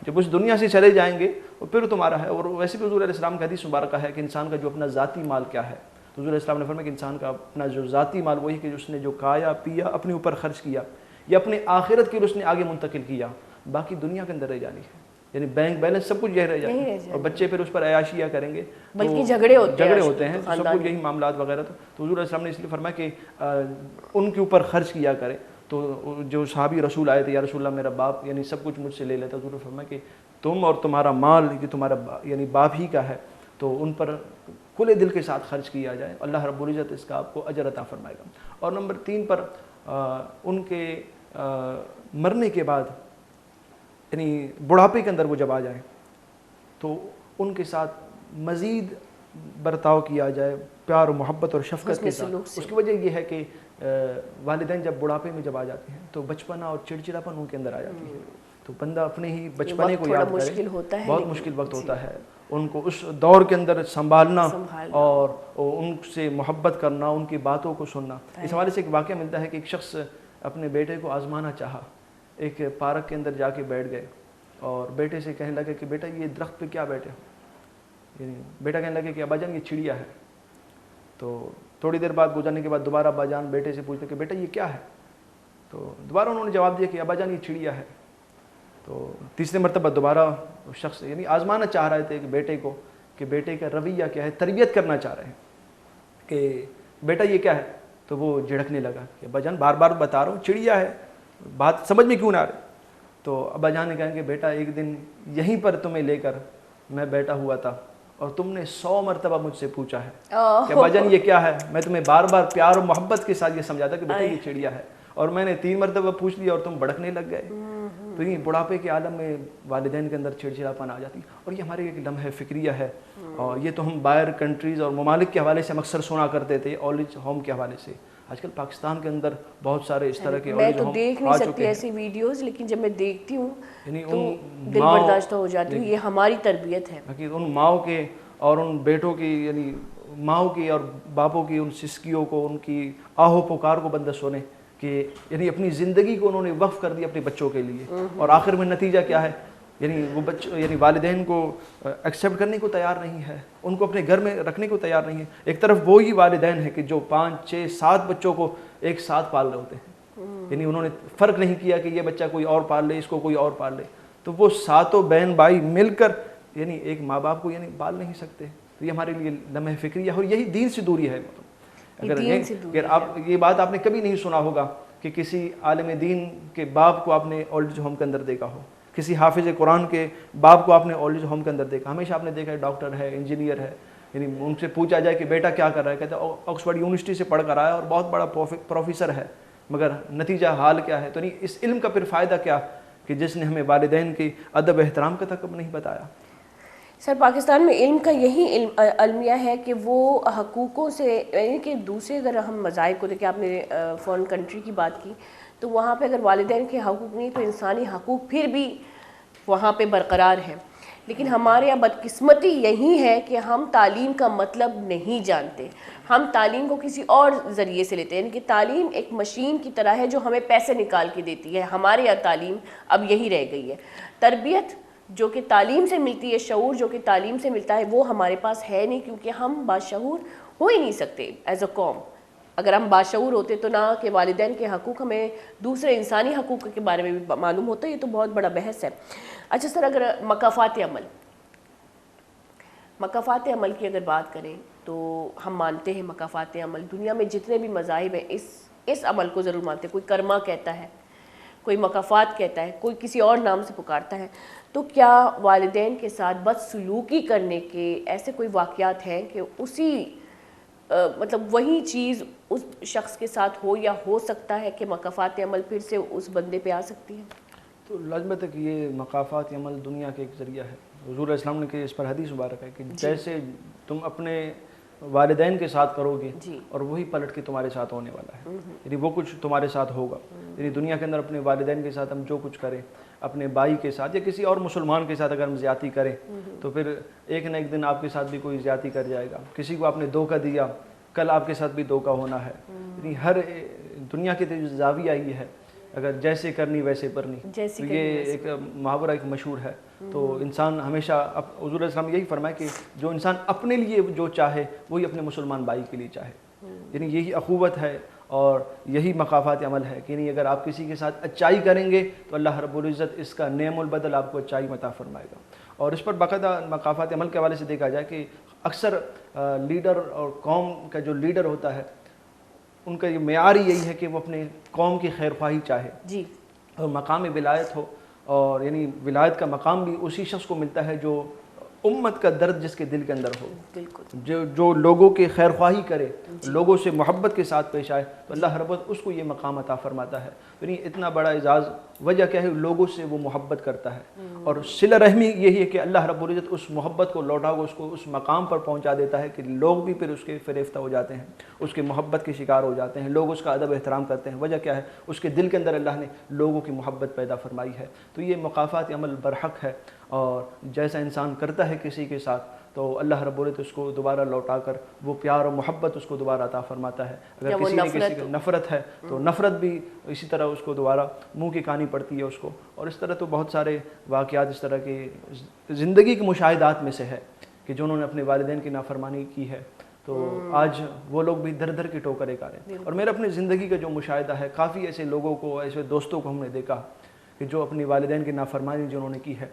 جب اس دنیا سے چلے جائیں گے وہ پھر تمہارا ہے. اور ویسے بھی حضور علیہ السلام کا حدیث مبارکہ ہے کہ انسان کا جو اپنا ذاتی مال کیا ہے. حضور علیہ السلام نے فرمایا کہ انسان کا اپنا جو ذاتی مال وہی کہ اس نے جو کھایا پیا اپنے اوپر خرچ کیا, یا اپنے آخرت کے لیے اس نے آگے منتقل کیا, باقی دنیا کے اندر رہ جانی ہے. یعنی بینک بیلنس سب کچھ یہی رہ جائے گا, اور بچے پھر اس پر عیاشیاں کریں گے, بلکہ جھگڑے ہوتے ہیں سب کچھ یہی معاملات وغیرہ. تو حضور علیہ السلام نے اس لیے فرمایا کہ ان کے اوپر خرچ کیا کرے. تو جو صحابی رسول آئے تھے, یا رسول اللہ میرا باپ یعنی سب کچھ مجھ سے لے لیتا. حضور نے فرمایا کہ تم اور تمہارا مال یہ تمہارا یعنی باپ ہی کا ہے, تو ان پر کھلے دل کے ساتھ خرچ کیا جائے. اللہ رب العزت اس کا آپ کو اجر عطا فرمائے گا. اور نمبر 3 پر ان کے مرنے کے بعد یعنی بڑھاپے کے اندر وہ جب آ جائیں تو ان کے ساتھ مزید برتاؤ کیا جائے, پیار و محبت اور شفقت کے ساتھ. اس کی وجہ یہ ہے کہ والدین جب بڑھاپے میں جب آ جاتے ہیں تو بچپنا اور چڑچڑاپن ان کے اندر آ جاتی ہے. تو بندہ اپنے ہی بچپنے کو یاد کرے, بہت مشکل وقت ہوتا ہے. ان کو اس دور کے اندر سنبھالنا اور ان سے محبت کرنا, ان کی باتوں کو سننا. اس حوالے سے ایک واقعہ ملتا ہے کہ ایک شخص اپنے بیٹے کو آزمانا چاہا. ایک پارک کے اندر جا کے بیٹھ گئے اور بیٹے سے کہنے لگے کہ بیٹا یہ درخت پہ کیا بیٹھے ہو. یعنی بیٹا کہنے لگے کہ ابا جان یہ چڑیا ہے. تو تھوڑی دیر بعد گزرنے کے بعد دوبارہ ابا جان بیٹے سے پوچھتے کہ بیٹا یہ کیا ہے. تو دوبارہ انہوں نے جواب دیا کہ ابا جان یہ چڑیا ہے. تو تیسرے مرتبہ دوبارہ شخص یعنی آزمانا چاہ رہے تھے کہ بیٹے کو کہ بیٹے کا رویہ کیا ہے, تربیت کرنا چاہ رہے ہیں کہ بیٹا یہ کیا ہے. تو وہ جھڑکنے لگا کہ ابا جان بار بار بتا رہا ہوں چڑیا ہے, بات سمجھ میں کیوں نہ آ رہی. تو ابا جان نے کہا کہ بیٹا ایک دن یہیں پر تمہیں لے کر میں بیٹھا ہوا تھا اور تم نے 100 مرتبہ مجھ سے پوچھا ہے کہ ابا جان یہ کیا ہے. میں تمہیں بار بار پیار اور محبت کے ساتھ یہ سمجھاتا کہ بیٹا یہ چڑیا ہے, اور میں نے 3 مرتبہ پوچھ لیا اور تم بھڑکنے لگ گئے. تو یہ بڑھاپے کے عالم میں والدین کے اندر چڑچڑاپن آ جاتی. اور یہ ہمارے ایک لمحہ فکریہ ہے, اور یہ تو ہم باہر کنٹریز اور ممالک کے حوالے سے ہم اکثر سنا کرتے تھے اولڈ ایج ہوم کے حوالے سے. آج کل پاکستان کے اندر بہت سارے اس طرح کے میں تو دیکھ نہیں سکتی ایسی ویڈیوز, لیکن جب میں دیکھتی ہوں تو دل برداشتہ ہو جاتی ہوں. یہ ہماری تربیت ہے. ان ماؤں کے اور ان بیٹوں کی یعنی ماؤں کی اور باپوں کی ان سسکیوں کو, ان کی آہو پکار کو بندہ سنے کہ یعنی اپنی زندگی کو انہوں نے وقف کر دیا اپنے بچوں کے لیے. اور آخر میں نتیجہ کیا ہے, یعنی وہ یعنی والدین کو ایکسیپٹ کرنے کو تیار نہیں ہے, ان کو اپنے گھر میں رکھنے کو تیار نہیں ہے. ایک طرف وہی والدین ہیں کہ جو 5 6 7 بچوں کو ایک ساتھ پال رہے ہوتے ہیں, یعنی انہوں نے فرق نہیں کیا کہ یہ بچہ کوئی اور پال لے, اس کو کوئی اور پال لے. تو وہ 7 بہن بھائی مل کر یعنی ایک ماں باپ کو یعنی پال نہیں سکتے. تو یہ ہمارے لیے لمحہ فکریہ ہے, اور یہی دین سے دوری ہے. اگر آپ یہ بات آپ نے کبھی نہیں سنا ہوگا کہ کسی عالم دین کے باپ کو آپ نے اولڈ ایج ہوم کے اندر دیکھا ہو, کسی حافظ قرآن کے باپ کو آپ نے اولڈ ایج ہوم کے اندر دیکھا. ہمیشہ آپ نے دیکھا ہے ڈاکٹر ہے, انجینئر ہے, یعنی ان سے پوچھا جائے کہ بیٹا کیا کر رہا ہے, کہتے ہیں آکسفورڈ یونیورسٹی سے پڑھ کر آیا اور بہت بڑا پروفیسر ہے, مگر نتیجہ حال کیا ہے. تو نہیں اس علم کا پھر فائدہ کیا کہ جس نے ہمیں والدین کی ادب احترام کا تک نہیں بتایا. سر پاکستان میں علم کا یہی المیہ ہے کہ وہ حقوقوں سے یعنی کہ دوسرے اگر ہم مذاہب کو دیکھیں, آپ نے فارن کنٹری کی بات کی, تو وہاں پہ اگر والدین کے حقوق نہیں تو انسانی حقوق پھر بھی وہاں پہ برقرار ہیں. لیکن ہمارے یہاں بدقسمتی یہی ہے کہ ہم تعلیم کا مطلب نہیں جانتے. ہم تعلیم کو کسی اور ذریعے سے لیتے ہیں, یعنی کہ تعلیم ایک مشین کی طرح ہے جو ہمیں پیسے نکال کے دیتی ہے. ہمارے یہاں تعلیم اب یہی رہ گئی ہے. تربیت جو کہ تعلیم سے ملتی ہے, شعور جو کہ تعلیم سے ملتا ہے, وہ ہمارے پاس ہے نہیں, کیونکہ ہم باشعور ہو ہی نہیں سکتے ایز اے قوم. اگر ہم باشعور ہوتے تو نہ کہ والدین کے حقوق, ہمیں دوسرے انسانی حقوق کے بارے میں بھی معلوم ہوتا ہے. یہ تو بہت بڑا بحث ہے. اچھا سر, اگر مکافات عمل کی اگر بات کریں تو ہم مانتے ہیں مکافات عمل, دنیا میں جتنے بھی مذاہب ہیں اس عمل کو ضرور مانتے ہیں. کوئی کرما کہتا ہے, کوئی مکافات کہتا ہے، کوئی کسی اور نام سے پکارتا ہے، تو کیا والدین کے ساتھ بدسلوکی کرنے کے ایسے کوئی واقعات ہیں کہ اسی مطلب وہی چیز اس شخص کے ساتھ ہو یا ہو سکتا ہے کہ مکافات عمل پھر سے اس بندے پہ آ سکتی ہے؟ تو لازمت ہے کہ یہ مقافات عمل دنیا کے ایک ذریعہ ہے. حضور علیہ السلام نے کہ اس پر حدیث مبارک ہے کہ جیسے تم اپنے والدین کے ساتھ کرو گے اور وہی پلٹ کے تمہارے ساتھ ہونے والا ہے. یعنی وہ کچھ تمہارے ساتھ ہوگا. یعنی دنیا کے اندر اپنے والدین کے ساتھ ہم جو کچھ کریں، اپنے بھائی کے ساتھ یا کسی اور مسلمان کے ساتھ اگر ہم زیادتی کریں تو پھر ایک نہ ایک دن آپ کے ساتھ بھی کوئی زیادتی کر جائے گا. کسی کو آپ نے دھوکہ دیا، کل آپ کے ساتھ بھی دھوکہ ہونا ہے. یعنی ہر دنیا کے زاویہ یہ ہے، اگر جیسے کرنی ویسے پرنی. تو یہ ایک محاورہ ایک مشہور ہے. تو انسان ہمیشہ حضور علیہ السلام یہی فرمائے کہ جو انسان اپنے لیے جو چاہے وہی اپنے مسلمان بھائی کے لیے چاہے. یعنی یہی اخوت ہے اور یہی مقافات عمل ہے کہ یعنی اگر آپ کسی کے ساتھ اچائی کریں گے تو اللہ رب العزت اس کا نعم البدل آپ کو اچائی عطا فرمائے گا. اور اس پر باقاعدہ مقافات عمل کے حوالے سے دیکھا جائے کہ اکثر لیڈر اور قوم کا جو لیڈر ہوتا ہے ان کا یہ معیار یہی ہے کہ وہ اپنے قوم کی خیر خواہی چاہے. جی. اور مقام ولایت ہو، اور یعنی ولایت کا مقام بھی اسی شخص کو ملتا ہے جو امت کا درد جس کے دل کے اندر ہو. بالکل. جو لوگوں کی خیر خواہی کرے، لوگوں سے محبت کے ساتھ پیش آئے تو اللہ رب العزت اس کو یہ مقام عطا فرماتا ہے. یعنی اتنا بڑا اعزاز وجہ کیا ہے؟ لوگوں سے وہ محبت کرتا ہے. اور صلہ رحمی یہی ہے کہ اللہ رب العزت اس محبت کو لوٹا اس کو اس مقام پر پہنچا دیتا ہے کہ لوگ بھی پھر اس کے فریفتہ ہو جاتے ہیں، اس کے محبت کے شکار ہو جاتے ہیں، لوگ اس کا ادب احترام کرتے ہیں. وجہ کیا ہے؟ اس کے دل کے اندر اللہ نے لوگوں کی محبت پیدا فرمائی ہے. تو یہ مقافات عمل برحق ہے، اور جیسا انسان کرتا ہے کسی کے ساتھ تو اللہ رب العزت اس کو دوبارہ لوٹا کر وہ پیار اور محبت اس کو دوبارہ عطا فرماتا ہے. اگر کسی نے کسی کی نفرت ہے تو نفرت بھی اسی طرح اس کو دوبارہ منہ کی کہانی پڑتی ہے اس کو. اور اس طرح تو بہت سارے واقعات اس طرح کے زندگی کے مشاہدات میں سے ہے کہ جنہوں نے اپنے والدین کی نافرمانی کی ہے تو آج وہ لوگ بھی در در کے ٹوکرے کھائیں. اور میرا اپنی زندگی کا جو مشاہدہ ہے، کافی ایسے لوگوں کو، ایسے دوستوں کو ہم نے دیکھا کہ جو اپنی والدین کی نافرمانی جنہوں نے کی ہے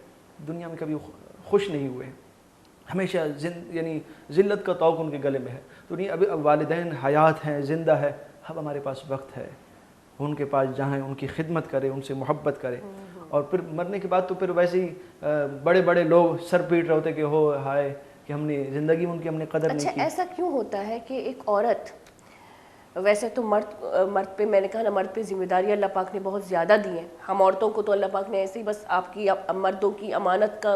دنیا میں کبھی خوش نہیں ہوئے. ہمیشہ یعنی ذلت کا طوق ان کے گلے میں ہے. تو نہیں ابھی والدین حیات ہیں، زندہ ہے، اب ہمارے پاس وقت ہے ان کے پاس جائیں، ان کی خدمت کریں، ان سے محبت کریں. اور پھر مرنے کے بعد تو پھر ویسے ہی بڑے بڑے لوگ سر پیٹ رہے ہوتے کہ ہو ہائے کہ ہم نے زندگی میں ان کی ہم نے قدر نہیں کی. ایسا کیوں ہوتا ہے کہ ایک عورت، ویسے تو مرد پہ میں نے کہا نا، مرد پہ ذمہ داری اللہ پاک نے بہت زیادہ دی ہیں. ہم عورتوں کو تو اللہ پاک نے ایسے ہی بس آپ کی مردوں کی امانت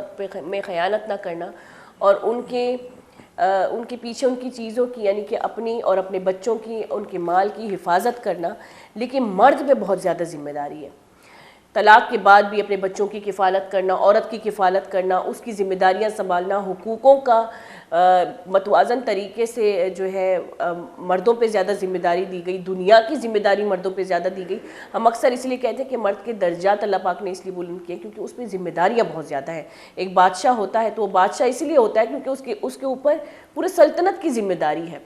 میں خیانت نہ کرنا اور ان کے پیچھے ان کی چیزوں کی یعنی کہ اپنی اور اپنے بچوں کی، ان کے مال کی حفاظت کرنا. لیکن مرد پہ بہت زیادہ ذمہ داری ہے. طلاق کے بعد بھی اپنے بچوں کی کفالت کرنا، عورت کی کفالت کرنا، اس کی ذمہ داریاں سنبھالنا، حقوقوں کا متوازن طریقے سے جو ہے مردوں پہ زیادہ ذمہ داری دی گئی، دنیا کی ذمہ داری مردوں پہ زیادہ دی گئی. ہم اکثر اس لیے کہتے ہیں کہ مرد کے درجات اللہ پاک نے اس لیے بلند کیے کیونکہ اس پہ ذمہ داریاں بہت زیادہ ہیں. ایک بادشاہ ہوتا ہے تو وہ بادشاہ اس لیے ہوتا ہے کیونکہ اس کے اوپر پورے سلطنت کی ذمہ داری ہے.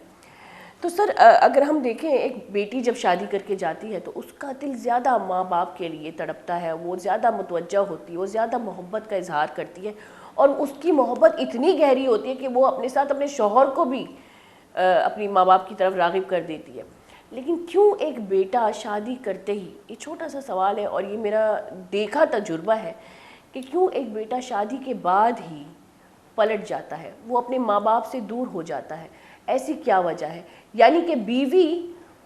تو سر اگر ہم دیکھیں ایک بیٹی جب شادی کر کے جاتی ہے تو اس کا دل زیادہ ماں باپ کے لیے تڑپتا ہے، وہ زیادہ متوجہ ہوتی ہے، وہ زیادہ محبت کا اظہار کرتی ہے اور اس کی محبت اتنی گہری ہوتی ہے کہ وہ اپنے ساتھ اپنے شوہر کو بھی اپنی ماں باپ کی طرف راغب کر دیتی ہے. لیکن کیوں ایک بیٹا شادی کرتے ہی، یہ چھوٹا سا سوال ہے اور یہ میرا دیکھا تجربہ ہے کہ کیوں ایک بیٹا شادی کے بعد ہی پلٹ جاتا ہے، وہ اپنے ماں باپ سے دور ہو جاتا ہے؟ ایسی کیا وجہ ہے؟ یعنی کہ بیوی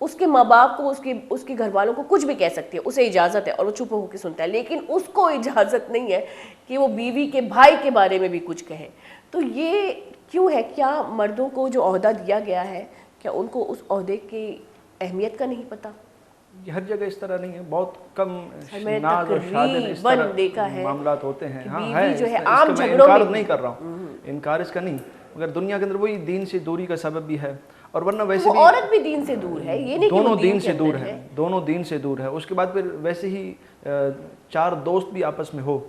اس کے ماں باپ کو، اس کے گھر والوں کو کچھ بھی کہہ سکتی ہے، اسے اجازت ہے اور وہ چپ ہو کے سنتا ہے، لیکن اس کو اجازت نہیں ہے کہ وہ بیوی کے بھائی کے بارے میں بھی کچھ کہے. تو یہ کیوں ہے؟ کیا مردوں کو جو عہدہ دیا گیا ہے کیا ان کو اس عہدے کی اہمیت کا نہیں پتہ؟ یہ ہر جگہ اس طرح نہیں ہے، بہت کم ناز اور شادن اس طرح معاملات ہوتے ہیں. ہاں ہے، جو ہے اس کا میں انکار نہیں کر رہا ہوں، انکار اس کا نہیں، مگر دنیا کے اندر وہی دین سے دوری کا سبب بھی ہے. اور ورنہ ویسے بھی عورت بھی دین سے دور ہے، یہ نہیں کہ دونوں دین سے دور ہیں، دونوں دین سے دور ہے. اس کے بعد پھر ویسے ہی چار دوست بھی آپس میں ہو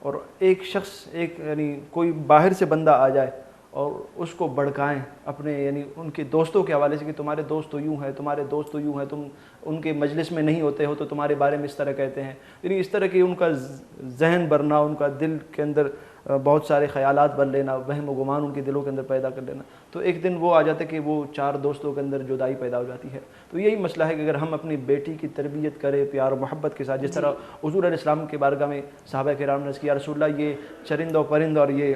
اور ایک شخص یعنی کوئی باہر سے بندہ آ جائے اور اس کو بھڑکائیں اپنے یعنی ان کے دوستوں کے حوالے سے کہ تمہارے دوست تو یوں ہیں، تمہارے دوست تو یوں ہیں، تم ان کے مجلس میں نہیں ہوتے ہو تو تمہارے بارے میں اس طرح کہتے ہیں. یعنی اس طرح کی ان کا ذہن بھرنا، ان کا دل کے اندر بہت سارے خیالات بن لینا، وہم و گمان ان کے دلوں کے اندر پیدا کر لینا، تو ایک دن وہ آ جاتا ہے کہ وہ 4 دوستوں کے اندر جدائی پیدا ہو جاتی ہے۔ تو یہی مسئلہ ہے کہ اگر ہم اپنی بیٹی کی تربیت کریں پیار و محبت کے ساتھ، جس طرح حضور علیہ السلام کے بارگاہ میں صحابہ کرام نے عرض کیا، یا رسول اللہ یہ چرند و پرند اور یہ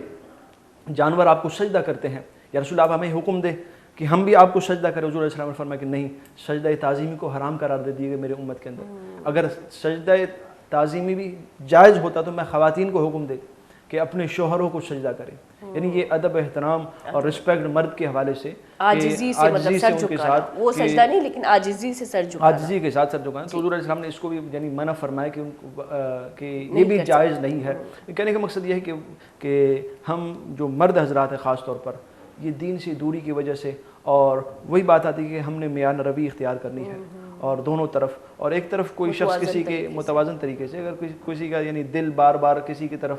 جانور آپ کو سجدہ کرتے ہیں، یا رسول اللہ آپ ہمیں حکم دے کہ ہم بھی آپ کو سجدہ کریں۔ حضور علیہ السلام نے فرمایا کہ نہیں، سجدہ تعظیمی کو حرام قرار دے دیے گئے میرے امت کے اندر۔ اگر سجدہ تعظیمی بھی جائز ہوتا تو میں خواتین کو حکم دے کہ اپنے شوہروں کو سجدہ کریں، یعنی یہ ادب احترام اور رسپیکٹ مرد کے حوالے سے، عاجزی سے مطلب سر جھکانا، وہ سجدہ نہیں لیکن عاجزی سے سر جھکانا، عاجزی کے ساتھ سر جھکانا۔ تو حضور علیہ السلام نے اس کو بھی یعنی منع فرمایا کہ ان کو کہ یہ بھی جائز نہیں ہے۔ کہنے کا مقصد یہ ہے کہ ہم جو مرد حضرات ہیں خاص طور پر، یہ دین سے دوری کی وجہ سے، اور وہی بات آتی ہے کہ ہم نے میان روی اختیار کرنی ہے، اور دونوں طرف، اور ایک طرف کوئی شخص کسی کے متوازن طریقے سے، اگر کسی کا یعنی دل بار بار کسی کی طرف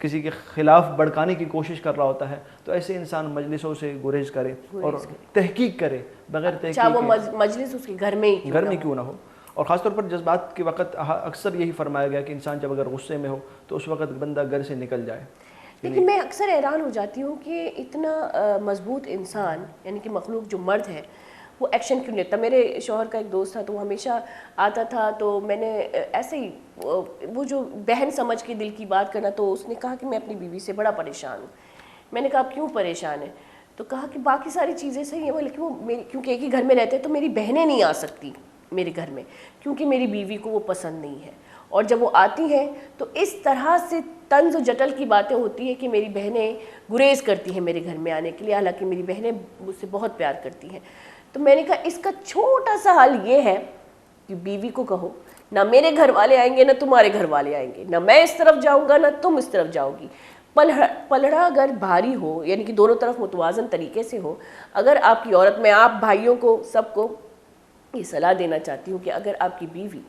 کسی کے خلاف بڑکانے کی کوشش کر رہا ہوتا ہے، تو ایسے انسان مجلسوں سے گریز کرے اور تحقیق کرے، بغیر تحقیق چاہے وہ مجلس اس کے گھر میں کیوں نہ ہو۔ اور خاص طور پر جذبات کے وقت اکثر یہی فرمایا گیا کہ انسان جب اگر غصے میں ہو تو اس وقت بندہ گھر سے نکل جائے۔ لیکن میں اکثر حیران ہو جاتی ہوں کہ اتنا مضبوط انسان یعنی کہ مخلوق جو مرد ہے وہ ایکشن کیوں لیتا۔ میرے شوہر کا ایک دوست تھا تو وہ ہمیشہ آتا تھا، تو میں نے ایسے ہی وہ جو بہن سمجھ کے دل کی بات کرنا، تو اس نے کہا کہ میں اپنی بیوی سے بڑا پریشان ہوں۔ میں نے کہا آپ کیوں پریشان ہیں؟ تو کہا کہ باقی ساری چیزیں صحیح ہیں لیکن وہ کیونکہ ایک ہی گھر میں رہتے ہیں تو میری بہنیں نہیں آ سکتی میرے گھر میں، کیونکہ میری بیوی کو وہ پسند نہیں ہے، اور جب وہ آتی ہیں تو اس طرح سے طنز و جٹل کی باتیں ہوتی ہیں کہ میری بہنیں گریز کرتی ہیں میرے گھر میں آنے کے لیے، حالانکہ میری بہنیں مجھ سے بہت پیار کرتی ہیں۔ تو میں نے کہا اس کا چھوٹا سا حل یہ ہے کہ بیوی کو کہو نہ میرے گھر والے آئیں گے نہ تمہارے گھر والے آئیں گے، نہ میں اس طرف جاؤں گا نہ تم اس طرف جاؤ گی۔ پلڑا اگر بھاری ہو یعنی کہ دونوں طرف متوازن طریقے سے ہو، اگر آپ کی عورت، میں آپ بھائیوں کو سب کو یہ صلاح دینا چاہتی ہوں کہ اگر آپ کی بیوی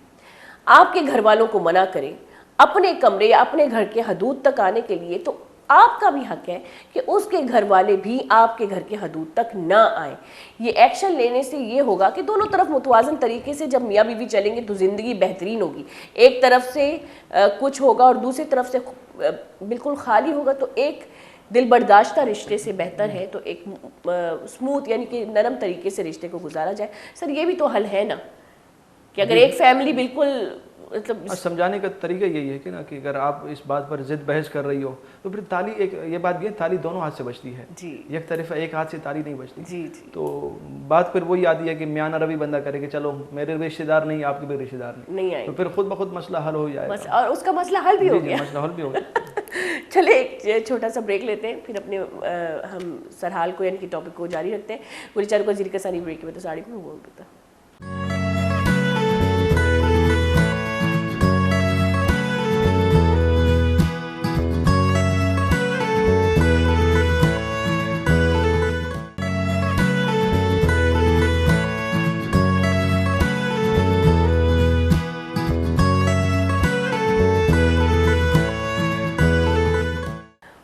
آپ کے گھر والوں کو منع کرے اپنے کمرے یا اپنے گھر کے حدود تک آنے کے لیے، تو آپ کا بھی حق ہے کہ اس کے گھر والے بھی آپ کے گھر کے حدود تک نہ آئیں۔ یہ ایکشن لینے سے یہ ہوگا کہ دونوں طرف متوازن طریقے سے جب میاں بیوی چلیں گے تو زندگی بہترین ہوگی۔ ایک طرف سے کچھ ہوگا اور دوسری طرف سے بالکل خالی ہوگا، تو ایک دل برداشتہ رشتے سے بہتر ہے تو ایک اسموتھ یعنی کہ نرم طریقے سے رشتے کو گزارا جائے۔ سر یہ بھی تو حل ہے نا کہ اگر ایک فیملی بالکل مطلب سمجھانے کا طریقہ یہی ہے کہ نا کہ اگر آپ اس بات پر ضد بحث کر رہی ہو تو پھر تالی ایک یہ بات یہ تالی دونوں ہاتھ سے بچتی ہے، یک طرف ایک ہاتھ سے تالی نہیں بچتی۔ تو بات پھر وہی آتی ہے کہ میانہ روی بندہ کرے کہ چلو میرے رشتے دار نہیں، آپ کے بھی رشتے دار نہیں آئے، تو پھر خود بخود مسئلہ حل ہو جائے گا، اور اس کا مسئلہ حل بھی ہو گیا۔ مسئلہ حل بھی ہو گیا۔ چلے ایک چھوٹا سا بریک لیتے ہیں، پھر اپنے ہم سرحال کو یعنی کہ ٹاپک کو جاری رکھتے ہیں۔ گلی چار کو زیر کسانی بریک کے بعد ساڑی میں بول دیتا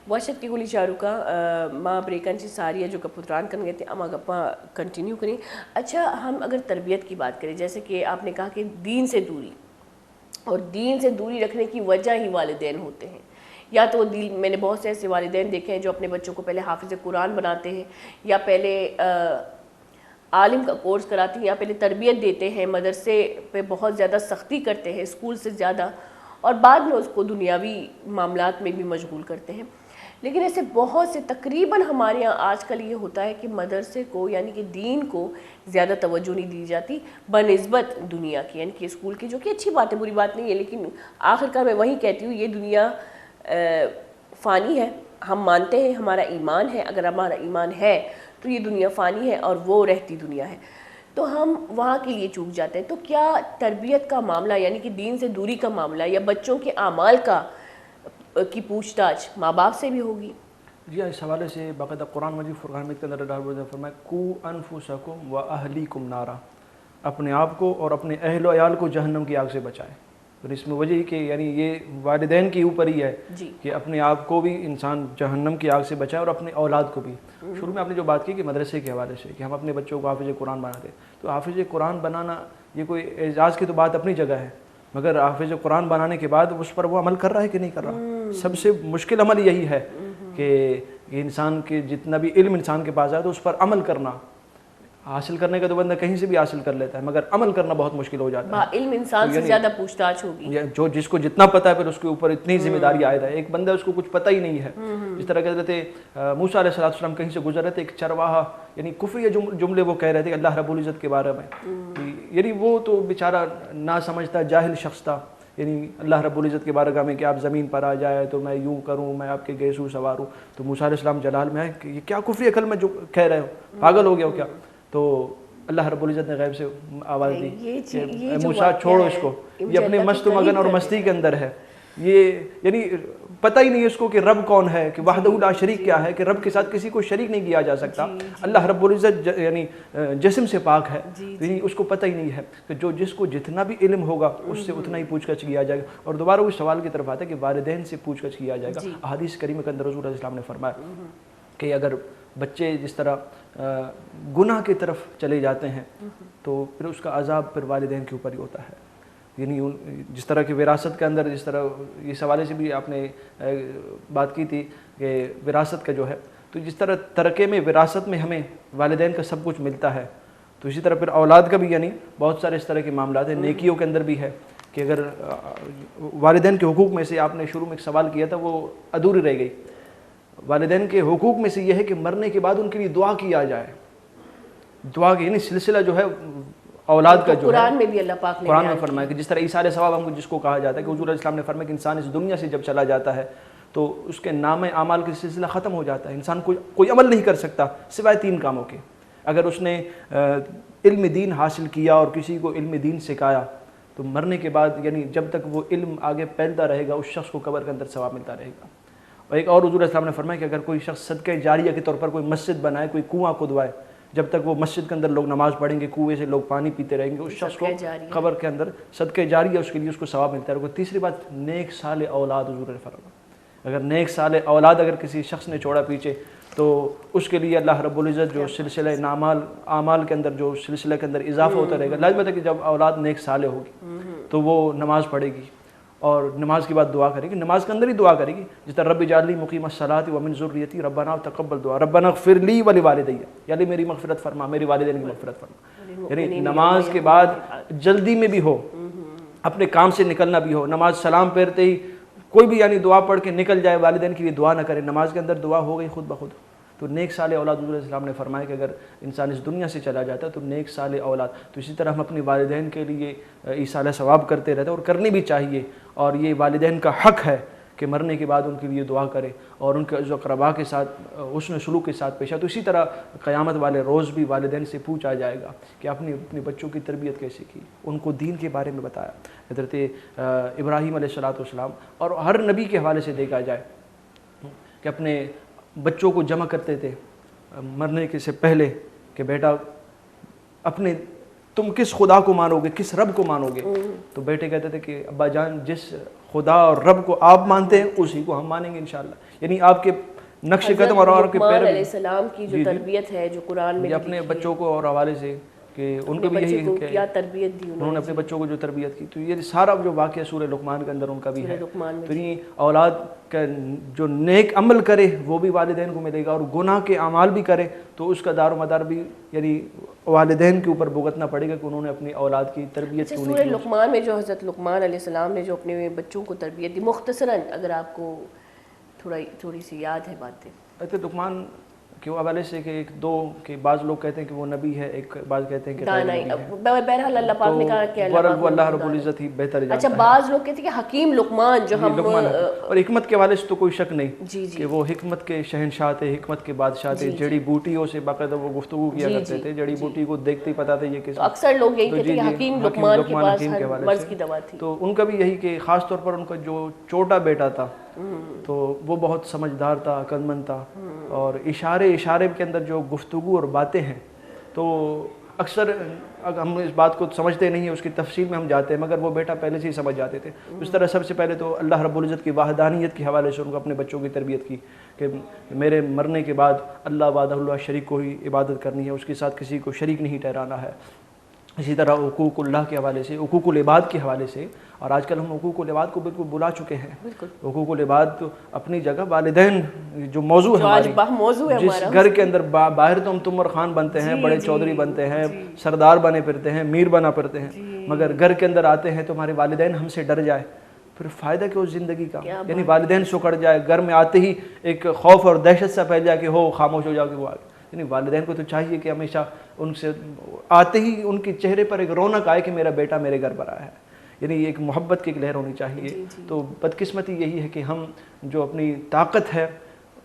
واشت گلی چارو کا ماں بریکن ساری جو کپوتران کر گئے تھے اما گپا کنٹینیو کریں۔ اچھا ہم اگر تربیت کی بات کریں، جیسے کہ آپ نے کہا کہ دین سے دوری، اور دین سے دوری رکھنے کی وجہ ہی والدین ہوتے ہیں، یا تو میں نے بہت سے ایسے والدین دیکھے ہیں جو اپنے بچوں کو پہلے حافظ قرآن بناتے ہیں، یا پہلے عالم کا کورس کراتے ہیں، یا پہلے تربیت دیتے ہیں، مدرسے پہ بہت زیادہ سختی کرتے ہیں اسکول سے زیادہ، اور بعد میں اس کو دنیاوی معاملات میں بھی مشغول کرتے ہیں۔ لیکن ایسے بہت سے تقریباً ہمارے یہاں آج کل یہ ہوتا ہے کہ مدرسے کو یعنی کہ دین کو زیادہ توجہ نہیں دی جاتی بنسبت دنیا کی، یعنی کہ اسکول کی، جو کہ اچھی بات ہے، بری بات نہیں ہے، لیکن آخرکار میں وہی کہتی ہوں یہ دنیا فانی ہے، ہم مانتے ہیں ہمارا ایمان ہے، اگر ہمارا ایمان ہے تو یہ دنیا فانی ہے اور وہ رہتی دنیا ہے، تو ہم وہاں کے لیے چوک جاتے ہیں۔ تو کیا تربیت کا معاملہ یعنی کہ دین سے دوری کا معاملہ یا بچوں کے اعمال کی پوچھ تاچھ ماں باپ سے بھی ہوگی؟ جی اس حوالے سے باقاعدہ قرآن مجید فرقان حمید کے اندر فرمایا کو انفسکم و اہلیکم نارا، اپنے آپ کو اور اپنے اہل و عیال کو جہنم کی آگ سے بچائیں۔ اور اس میں وجہ ہی کہ یعنی یہ والدین کے اوپر ہی ہے کہ اپنے آپ کو بھی انسان جہنم کی آگ سے بچائے اور اپنے اولاد کو بھی۔ شروع میں آپ نے جو بات کی کہ مدرسے کے حوالے سے کہ ہم اپنے بچوں کو حافظ قرآن بناتے، تو حافظ قرآن بنانا یہ کوئی اعزاز کی تو بات اپنی جگہ ہے، مگر حافظ قرآن بنانے کے بعد اس پر وہ عمل کر رہا ہے کہ نہیں کر رہا؟ سب سے مشکل عمل یہی ہے کہ انسان کے جتنا بھی علم انسان کے پاس آئے تو اس پر عمل کرنا. حاصل کرنے کا تو بندہ کہیں سے بھی حاصل کر لیتا ہے, مگر عمل کرنا بہت مشکل ہو جاتا ہے. علم انسان سے زیادہ پوچھ تاچھ ہوگی. جو جس کو جتنا پتہ ہے پھر اس کے اوپر اتنی ذمہ داری عائد ہے. ایک بندہ اس کو کچھ پتہ ہی نہیں ہے. جس طرح کہتے تھے موسیٰ علیہ السلام کہیں سے گزر رہے تھے, ایک چرواہا یعنی کفری جملے وہ کہہ رہے تھے اللہ رب العزت کے بارے میں. یعنی وہ تو بیچارہ نہ سمجھتا جاہل شخص تھا. یعنی اللہ رب العزت کے بارگاہ میں کہ آپ زمین پر آ جائے تو میں یوں کروں, میں آپ کے گیسو سوار ہوں. تو موسیٰ علیہ السلام جلال میں آئے کہ یہ کیا کفری عقل میں جو کہہ رہے ہو, پاگل ہو گیا ہو کیا. تو اللہ رب العزت نے غیب سے آواز دی کہ موسیٰ چھوڑو اس کو, یہ اپنے مست و مگن اور مستی کے اندر ہے. یہ یعنی پتہ ہی نہیں اس کو کہ رب کون ہے, کہ وحدہ لا شریک کیا ہے, کہ رب کے ساتھ کسی کو شریک نہیں کیا جا سکتا. اللہ رب العزت یعنی جسم سے پاک ہے, یعنی اس کو پتہ ہی نہیں ہے کہ جو جس کو جتنا بھی علم ہوگا اس سے اتنا ہی پوچھ گچھ کیا جائے گا. اور دوبارہ اس سوال کی طرف آتا ہے کہ والدین سے پوچھ گچھ کیا جائے گا. احادیث کریمہ کے اندر حضور علیہ السلام نے فرمایا کہ اگر بچے جس طرح گناہ کی طرف چلے جاتے ہیں تو پھر اس کا عذاب پھر والدین کے اوپر ہی ہوتا ہے. یعنی جس طرح کہ وراثت کے اندر, جس طرح اس حوالے سے بھی آپ نے بات کی تھی کہ وراثت کا جو ہے, تو جس طرح ترکے میں وراثت میں ہمیں والدین کا سب کچھ ملتا ہے, تو اسی طرح پھر اولاد کا بھی یعنی بہت سارے اس طرح کے معاملات ہیں. نیکیوں کے اندر بھی ہے کہ اگر والدین کے حقوق میں سے آپ نے شروع میں ایک سوال کیا تھا وہ ادھوری رہ گئی. والدین کے حقوق میں سے یہ ہے کہ مرنے کے بعد ان کے لیے دعا کیا جائے. دعا کی یعنی سلسلہ جو ہے اولاد کا جو قرآن میں بھی اللہ پاک نے قرآن میں فرمایا کہ جس طرح ایثار ثواب ہم کو جس کو کہا جاتا ہے کہ حضور علیہ السلام نے فرمایا کہ انسان اس دنیا سے جب چلا جاتا ہے تو اس کے نام اعمال کا سلسلہ ختم ہو جاتا ہے. انسان کوئی عمل نہیں کر سکتا سوائے 3 کاموں کے. اگر اس نے علم دین حاصل کیا اور کسی کو علم دین سکھایا تو مرنے کے بعد یعنی جب تک وہ علم آگے پھیلتا رہے گا اس شخص کو قبر کے اندر ثواب ملتا رہے گا. اور ایک اور حضور علیہ السلام نے فرمایا کہ اگر کوئی شخص صدقہ جاریہ کے طور پر کوئی مسجد بنائے, کوئی کنواں کھدوائے, جب تک وہ مسجد کے اندر لوگ نماز پڑھیں گے, کنویں سے لوگ پانی پیتے رہیں گے, اس شخص کو قبر کے اندر صدقہ جاریہ اس کے لیے اس کو ثواب ملتا رہے گا. تیسری بات نیک صالح اولاد. حضور نے فرمایا اگر نیک صالح اولاد اگر کسی شخص نے چھوڑا پیچھے تو اس کے لیے اللہ رب العزت جو سلسلہ اعمال کے اندر جو سلسلہ کے اندر اضافہ ہوتا رہے گا. لازم ہے کہ جب اولاد نیک صالح ہوگی تو وہ نماز پڑھے گی اور نماز کے بعد دعا کرے گی, نماز کے اندر ہی دعا کرے گی جس طرح رب اجعلنی مقیم الصلاۃ ومن ذریتی ربنا تقبل دعا ربنا اغفر لی ولوالدی, یعنی میری مغفرت فرما, میری والدین کی مغفرت فرما. یعنی نماز کے بعد جلدی میں بھی ہو, اپنے کام سے نکلنا بھی ہو, نماز سلام پھیرتے ہی کوئی بھی یعنی دعا پڑھ کے نکل جائے, والدین کے لیے دعا نہ کرے, نماز کے اندر دعا ہو گئی خود بخود. تو نیک صالح اولاد. حضور علیہ السلام نے فرمایا کہ اگر انسان اس دنیا سے چلا جاتا ہے تو نیک صالح اولاد. تو اسی طرح ہم اپنے والدین کے لیے ایصال ثواب کرتے رہتے ہیں اور کرنی بھی چاہیے, اور یہ والدین کا حق ہے کہ مرنے کے بعد ان کے لیے دعا کرے اور ان کے عزو اقربا کے ساتھ حسن سلوک کے ساتھ پیش آئے. تو اسی طرح قیامت والے روز بھی والدین سے پوچھا جائے گا کہ آپ نے اپنے بچوں کی تربیت کیسے کی, ان کو دین کے بارے میں بتایا. حضرت ابراہیم علیہ السلام اور ہر نبی کے حوالے سے دیکھا جائے کہ اپنے بچوں کو جمع کرتے تھے مرنے کے سے پہلے کہ بیٹا اپنے تم کس خدا کو مانو گے, کس رب کو مانو گے. تو بیٹے کہتے تھے کہ ابا جان جس خدا اور رب کو آپ مانتے ہیں اسی کو ہم مانیں گے انشاءاللہ. یعنی آپ کے نقش قدم اور آپ کے لقمان علیہ السلام کی جو تربیت ہے جو قرآن میں اپنے بچوں کو اور حوالے سے کہ ان کو بھی یہی کیا تربیت دی انہوں نے اپنے بچوں کو جو تربیت کی. تو یہ سارا جو واقعہ سورہ لقمان کے اندر ان کا بھی ہے. تو یہ اولاد کا جو نیک عمل کرے وہ بھی والدین کو ملے گا, اور گناہ کے اعمال بھی کرے تو اس کا دار و مدار بھی یعنی والدین کے اوپر بھگتنا پڑے گا کہ انہوں نے اپنی اولاد کی تربیت کیوں نہیں کی. سورہ لقمان میں جو حضرت لقمان علیہ السلام نے جو اپنے بچوں کو تربیت دی, مختصراً اگر آپ کو تھوڑی سی یاد ہے باتیں. لقمان کے حوالے سے کہ ایک دو کہ بعض لوگ کہتے ہیں کہ وہ نبی ہے, ایک بعض کہتے ہیں کہ بہرحال اللہ پاک نے کہا کہ اللہ رب العزت ہی بہتر جانتا ہے. اچھا بعض لوگ کہتے ہیں کہ حکیم لقمان جو ہم اور حکمت کے حوالے سے تو کوئی شک نہیں کہ وہ حکمت کے شہنشاہ تھے, حکمت کے بادشاہ تھے. جڑی بوٹیوں سے باقاعدہ وہ گفتگو کیا کرتے تھے, جڑی بوٹی کو دیکھتے ہی پتا تھا یہ کس. اکثر لوگ یہی کہتے ہیں کہ حکیم لقمان کے پاس ہر مرض کی دوا تھی. تو ان کا بھی یہی کہ خاص طور پر ان کا جو چھوٹا بیٹا تھا تو وہ بہت سمجھدار تھا, عقل مند تھا, اور اشارے کے اندر جو گفتگو اور باتیں ہیں تو اکثر ہم اس بات کو سمجھتے نہیں ہیں, اس کی تفصیل میں ہم جاتے ہیں, مگر وہ بیٹا پہلے سے ہی سمجھ جاتے تھے. اس طرح سب سے پہلے تو اللہ رب العزت کی وحدانیت کے حوالے سے ان کو اپنے بچوں کی تربیت کی کہ میرے مرنے کے بعد اللہ وحدہ اللہ شریک کو ہی عبادت کرنی ہے, اس کے ساتھ کسی کو شریک نہیں ٹھہرانا ہے. اسی طرح حقوق اللہ کے حوالے سے، حقوق العباد کے حوالے سے، اور آج کل ہم حقوق العباد کو بالکل بلا چکے ہیں. حقوق العباد تو اپنی جگہ، والدین جو موضوع ہے ہماری، جس گھر کے اندر باہر تو ہم تمر خان بنتے ہیں، بڑے چودھری بنتے ہیں، سردار بنے پھرتے ہیں، میر بنا پھرتے ہیں، مگر گھر کے اندر آتے ہیں تو ہمارے والدین ہم سے ڈر جائے، پھر فائدہ کیا اس زندگی کا؟ یعنی والدین سکڑ جائے، گھر میں آتے ہی ایک خوف اور دہشت سا پھیل جائے کہ ہو خاموش ہو جاؤ کہ وہ آگے. یعنی والدین کو تو چاہیے کہ ہمیشہ ان سے آتے ہی ان کے چہرے پر ایک رونق آئے کہ میرا بیٹا میرے گھر پر آیا ہے، یعنی ایک محبت کی ایک لہر ہونی چاہیے. تو بدقسمتی یہی ہے کہ ہم جو اپنی طاقت ہے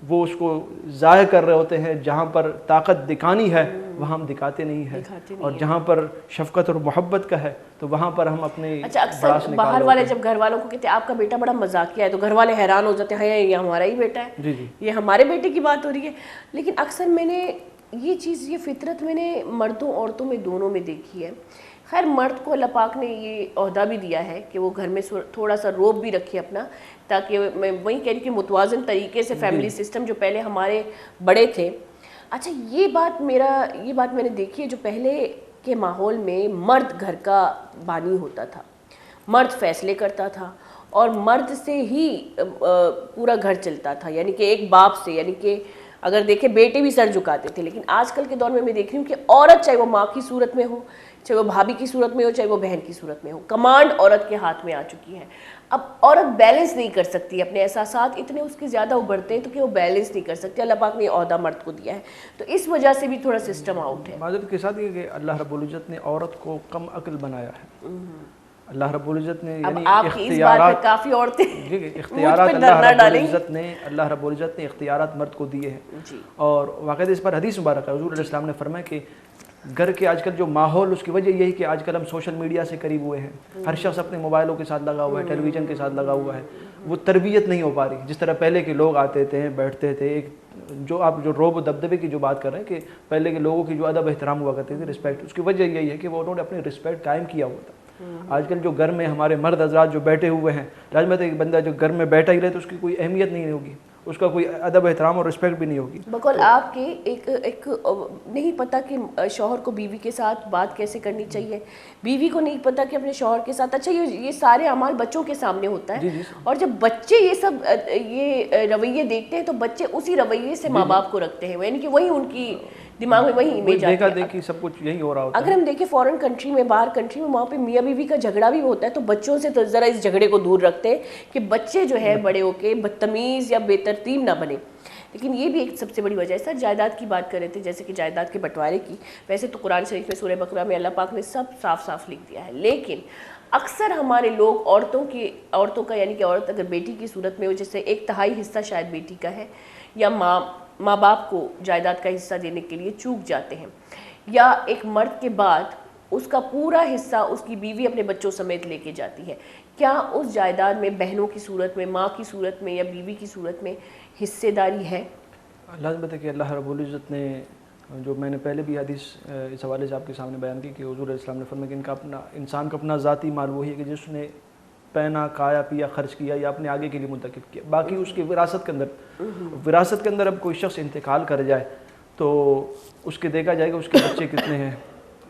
وہ اس کو ضائع کر رہے ہوتے ہیں. جہاں پر طاقت دکھانی ہے وہاں ہم دکھاتے نہیں ہیں، اور جہاں پر شفقت اور محبت کا ہے تو وہاں پر ہم اپنے اکثر باہر والے جب گھر والوں کو کہتے ہیں آپ کا بیٹا بڑا مذاقیہ ہے تو گھر والے حیران ہو جاتے ہیں یہ ہمارا ہی بیٹا ہے، یہ ہمارے بیٹے کی بات ہو رہی ہے. لیکن اکثر میں نے یہ چیز، یہ فطرت میں نے مردوں عورتوں میں دونوں میں دیکھی ہے. خیر مرد کو اللہ پاک نے یہ عہدہ بھی دیا ہے کہ وہ گھر میں تھوڑا سا روب بھی رکھے اپنا، تاکہ میں وہی کہہ رہی کہ متوازن طریقے سے فیملی سسٹم جو پہلے ہمارے بڑے تھے. اچھا یہ بات میں نے دیکھی ہے، جو پہلے کے ماحول میں مرد گھر کا بانی ہوتا تھا، مرد فیصلے کرتا تھا اور مرد سے ہی پورا گھر چلتا تھا. یعنی کہ ایک باپ سے، یعنی کہ اگر دیکھیں بیٹے بھی سر جھکاتے تھے. لیکن آج کل کے دور میں دیکھ رہی ہوں کہ عورت چاہے وہ ماں کی صورت میں ہو، چاہے وہ بھابھی کی صورت میں ہو، چاہے وہ بہن کی صورت میں ہو، کمانڈ عورت کے ہاتھ میں آ چکی ہے. اب عورت بیلنس نہیں کر سکتی، اپنے احساسات اتنے اس کے زیادہ ابھرتے ہیں تو کہ وہ بیلنس نہیں کر سکتی. اللہ پاک نے یہ عہدہ مرد کو دیا ہے، تو اس وجہ سے بھی تھوڑا سسٹم آؤٹ ہے. معذرت کے ساتھ یہ کہ اللہ رب العزت نے عورت کو کم عقل بنایا ہے. اللہ رب العزت نے یعنی اختیارات، کافی عورتیں اختیارات اللہ رب العزت نے اختیارات مرد کو دیے ہیں. اور واقعی اس پر حدیث مبارک ہے، حضور علیہ السلام نے فرمایا کہ گھر کے آج کل جو ماحول، اس کی وجہ یہی کہ آج کل ہم سوشل میڈیا سے قریب ہوئے ہیں، ہر شخص اپنے موبائلوں کے ساتھ لگا ہوا ہے، ٹیلی ویژن کے ساتھ لگا ہوا ہے. وہ تربیت نہیں ہو پا رہی جس طرح پہلے کے لوگ آتے تھے، بیٹھتے تھے. ایک جو آپ جو روب و دبدبے کی جو بات کر رہے ہیں کہ پہلے کے لوگوں کی جو ادب احترام ہوا کرتے تھے، رسپیکٹ، اس کی وجہ یہی ہے کہ وہ انہوں نے اپنی رسپیکٹ قائم کیا ہوا تھا. آج کل جو گھر میں ہمارے مرد حضرات جو بیٹھے ہوئے ہیں، لازمت ایک بندہ جو گھر میں بیٹھا ہی رہے تو اس کی کوئی اہمیت نہیں ہوگی، اس کا کوئی ادب احترام اور رسپیکٹ بھی نہیں ہوگی. بقول آپ کے ایک نہیں پتہ کہ شوہر کو بیوی کے ساتھ بات کیسے کرنی چاہیے، بیوی کو نہیں پتہ کہ اپنے شوہر کے ساتھ. اچھا یہ سارے اعمال بچوں کے سامنے ہوتا ہے، اور جب بچے یہ سب یہ رویے دیکھتے ہیں تو بچے اسی رویے سے ماں باپ کو رکھتے ہیں، یعنی کہ وہی ان کی دماغ میں وہی امیج آتی ہے. دیکھا سب کچھ یہی ہو رہا ہوتا ہے. اگر ہم دیکھیں فورن کنٹری میں، باہر کنٹری میں، وہاں پہ میاں بیوی کا جھگڑا بھی ہوتا ہے تو بچوں سے تو ذرا اس جھگڑے کو دور رکھتے ہیں کہ بچے جو ہے بڑے ہو کے بدتمیز یا بے ترتیب نہ بنے. لیکن یہ بھی ایک سب سے بڑی وجہ ہے. سر جائیداد کی بات کر رہے تھے، جیسے کہ جائیداد کے بٹوارے کی، ویسے تو قرآن شریف میں سورہ بقرہ میں اللہ پاک نے سب صاف صاف لکھ دیا ہے. لیکن اکثر ہمارے لوگ عورتوں کا، یعنی کہ عورت اگر بیٹی کی صورت میں ہو، جیسے 1/3 حصہ شاید بیٹی کا ہے، یا ماں باپ کو جائیداد کا حصہ دینے کے لیے چوک جاتے ہیں، یا ایک مرد کے بعد اس کا پورا حصہ اس کی بیوی اپنے بچوں سمیت لے کے جاتی ہے. کیا اس جائیداد میں بہنوں کی صورت میں، ماں کی صورت میں یا بیوی کی صورت میں حصے داری ہے؟ لازمت ہے کہ اللہ رب العزت نے، جو میں نے پہلے بھی حدیث اس حوالے سے آپ کے سامنے بیان کی کہ حضور علیہ السلام نے فرمایا کہ ان کا اپنا، انسان کا اپنا ذاتی مال وہی ہے کہ جس نے پہنا، کھایا، پیا، خرچ کیا یا اپنے آگے کے لیے منتخب کیا. باقی اس کی وراثت کے اندر اب کوئی شخص انتقال کر جائے تو اس کے دیکھا جائے گا اس کے بچے کتنے ہیں.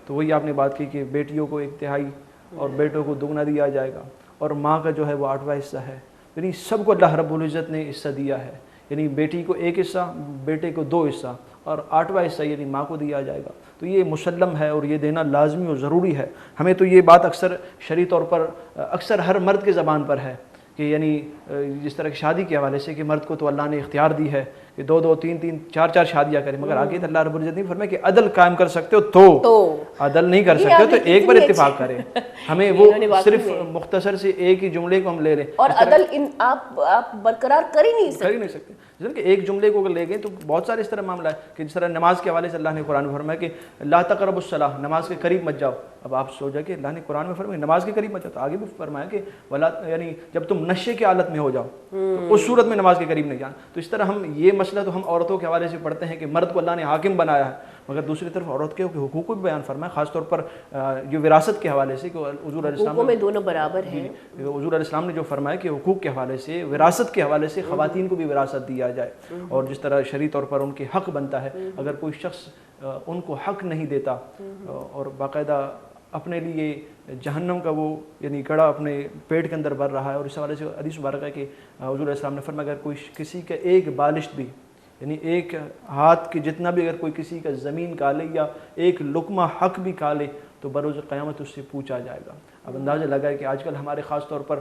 تو وہی آپ نے بات کی کہ بیٹیوں کو 1/3 اور بیٹوں کو 2 دیا جائے گا، اور ماں کا جو ہے وہ 8واں حصہ ہے. یعنی سب کو اللہ رب العزت نے حصہ دیا ہے. یعنی بیٹی کو 1 حصہ، بیٹے کو 2 حصہ، اور 8واں حصہ یعنی ماں کو دیا جائے گا. تو یہ مسلم ہے اور یہ دینا لازمی اور ضروری ہے. ہمیں تو یہ بات اکثر شرعی طور پر اکثر ہر مرد کے زبان پر ہے کہ یعنی جس طرح کی شادی کے حوالے سے کہ مرد کو تو اللہ نے اختیار دی ہے کہ 2 3 4 شادیاں کریں، مگر آگے اللہ رب العزت نے فرمایا کہ عدل قائم کر سکتے ہو تو عدل نہیں کر سکتے تو ایک بار اتفاق کریں. ہمیں وہ صرف مختصر سے ایک ہی جملے کو ہم لے رہے ہیں، اور عدل آپ برقرار کر ہی نہیں سکتے. جب کہ ایک جملے کو لے گئے تو بہت سارے اس طرح معاملہ ہے کہ جس طرح نماز کے حوالے سے اللہ نے قرآن میں فرمایا کہ لا تقربوا الصلاۃ، نماز کے قریب مت جاؤ. اب آپ سوچا کہ اللہ نے قرآن میں فرمایا نماز کے قریب مت جاؤ، تو آگے بھی فرمایا کہ ولا، یعنی جب تم نشے کی حالت میں ہو جاؤ تو اس صورت میں نماز کے قریب نہیں جانا. تو اس طرح ہم یہ مسئلہ تو ہم عورتوں کے حوالے سے پڑھتے ہیں کہ مرد کو اللہ نے حاکم بنایا ہے، مگر دوسری طرف عورت کے حقوق کو بھی بیان فرمایا، خاص طور پر جو وراثت کے حوالے سے کہ حضور علیہ السلام میں دونوں برابر ہیں. حضور علیہ السلام نے جو فرمایا کہ حقوق کے حوالے سے، وراثت کے حوالے سے خواتین کو بھی وراثت دیا جائے، اور جس طرح شرعی طور پر ان کے حق بنتا ہے. اگر کوئی شخص ان کو حق نہیں دیتا اور باقاعدہ اپنے لیے جہنم کا وہ یعنی گڑھا اپنے پیٹ کے اندر بھر رہا ہے. اور اس حوالے سے حدیث مبارکہ ہے کہ حضور علیہ السلام نے فرمایا اگر کوئی کسی کا ایک بالشت بھی یعنی ایک ہاتھ کے جتنا بھی اگر کوئی کسی کا زمین کھا لے یا ایک لقمہ حق بھی کھا لے تو بروز قیامت اس سے پوچھا جائے گا. اب اندازہ لگا ہے کہ آج کل ہمارے خاص طور پر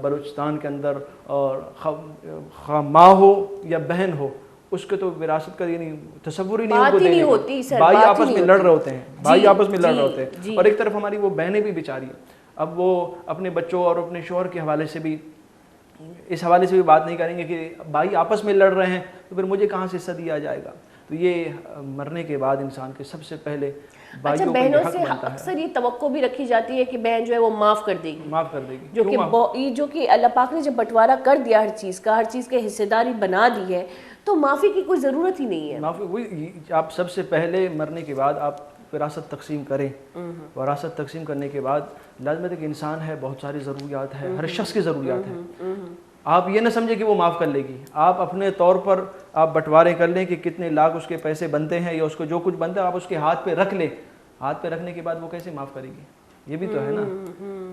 بلوچستان کے اندر اور ماں ہو یا بہن ہو اس کے تو وراثت کا یعنی تصور ہی نہیں ان کو دینے کا. بھائی آپس میں لڑ رہے ہوتے ہیں, بھائی آپس میں لڑ رہے ہوتے ہیں, اور ایک طرف ہماری وہ بہنیں بھی بیچاری ہیں. اب وہ اپنے بچوں اور اپنے شوہر کے حوالے سے بھی اس حوالے سے بھی بات نہیں کریں گے کہ بھائی آپس میں لڑ رہے ہیں تو پھر مجھے کہاں سے حصہ دیا جائے گا. تو یہ مرنے کے بعد انسان کے سب سے پہلے اچھا بہنوں سے اکثر یہ توقع بھی رکھی جاتی ہے کہ بہن جو ہے وہ معاف کر دے گی, جو کہ اللہ پاک نے جب بٹوارا کر دیا ہر چیز کا, ہر چیز کے حصے داری بنا دی ہے, تو معافی کی کوئی ضرورت ہی نہیں ہے. معافی وہی آپ سب سے پہلے مرنے کے بعد آپ وراثت تقسیم کریں. وراثت تقسیم کرنے کے بعد لازمت ہے کہ انسان ہے, بہت ساری ضروریات ہے, ہر شخص کی ضروریات ہیں. آپ یہ نہ سمجھیں کہ وہ معاف کر لے گی. آپ اپنے طور پر آپ بٹوارے کر لیں کہ کتنے لاکھ اس کے پیسے بنتے ہیں یا اس کو جو کچھ بنتا ہے آپ اس کے ہاتھ پہ رکھ لیں. ہاتھ پہ رکھنے کے بعد وہ کیسے معاف کرے گی؟ یہ بھی تو ہے نا.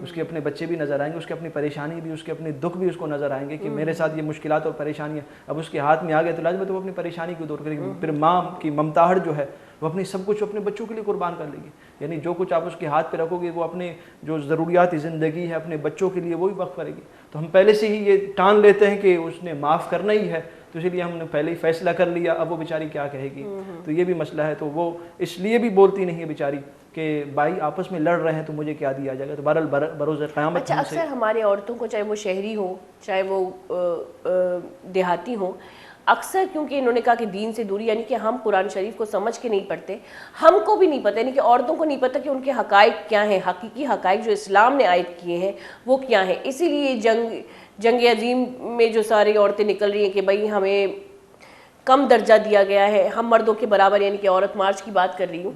اس کے اپنے بچے بھی نظر آئیں گے, اس کے اپنی پریشانی بھی, اس کے اپنے دکھ بھی اس کو نظر آئیں گے کہ میرے ساتھ یہ مشکلات اور پریشانیاں اب اس کے ہاتھ میں آ گئے تو لازم ہے تو وہ اپنی پریشانی کو دور کرے گی. پھر ماں کی ممتاہٹ جو ہے وہ اپنی سب کچھ اپنے بچوں کے لیے قربان کر لے گی. یعنی جو کچھ آپ اس کے ہاتھ پہ رکھو گے وہ اپنے جو ضروریاتی زندگی ہے اپنے بچوں کے لیے وہی وقف کرے گی. تو ہم پہلے سے ہی یہ ٹان لیتے ہیں کہ اس نے معاف کرنا ہی ہے, تو اسی لیے ہم نے پہلے ہی فیصلہ کر لیا, اب وہ بیچاری کیا کہے گی. تو یہ بھی مسئلہ ہے. تو وہ اس لیے بھی بولتی نہیں ہے بیچاری کہ بھائی آپس میں لڑ رہے ہیں تو مجھے کیا دیا جائے گا. تو بہرحال بروز قیامت. اچھا اکثر ہمارے عورتوں کو, چاہے وہ شہری ہوں چاہے وہ دیہاتی ہوں, اکثر کیونکہ انہوں نے کہا کہ دین سے دوری, یعنی کہ ہم قرآن شریف کو سمجھ کے نہیں پڑھتے, ہم کو بھی نہیں پتہ, یعنی کہ عورتوں کو نہیں پتہ کہ ان کے حقائق کیا ہیں, حقیقی حقائق جو اسلام نے عائد کیے ہیں وہ کیا ہیں. اسی لیے جنگ عظیم میں جو ساری عورتیں نکل رہی ہیں کہ بھائی ہمیں کم درجہ دیا گیا ہے, ہم مردوں کے برابر, یعنی کہ عورت مارچ کی بات کر رہی ہوں.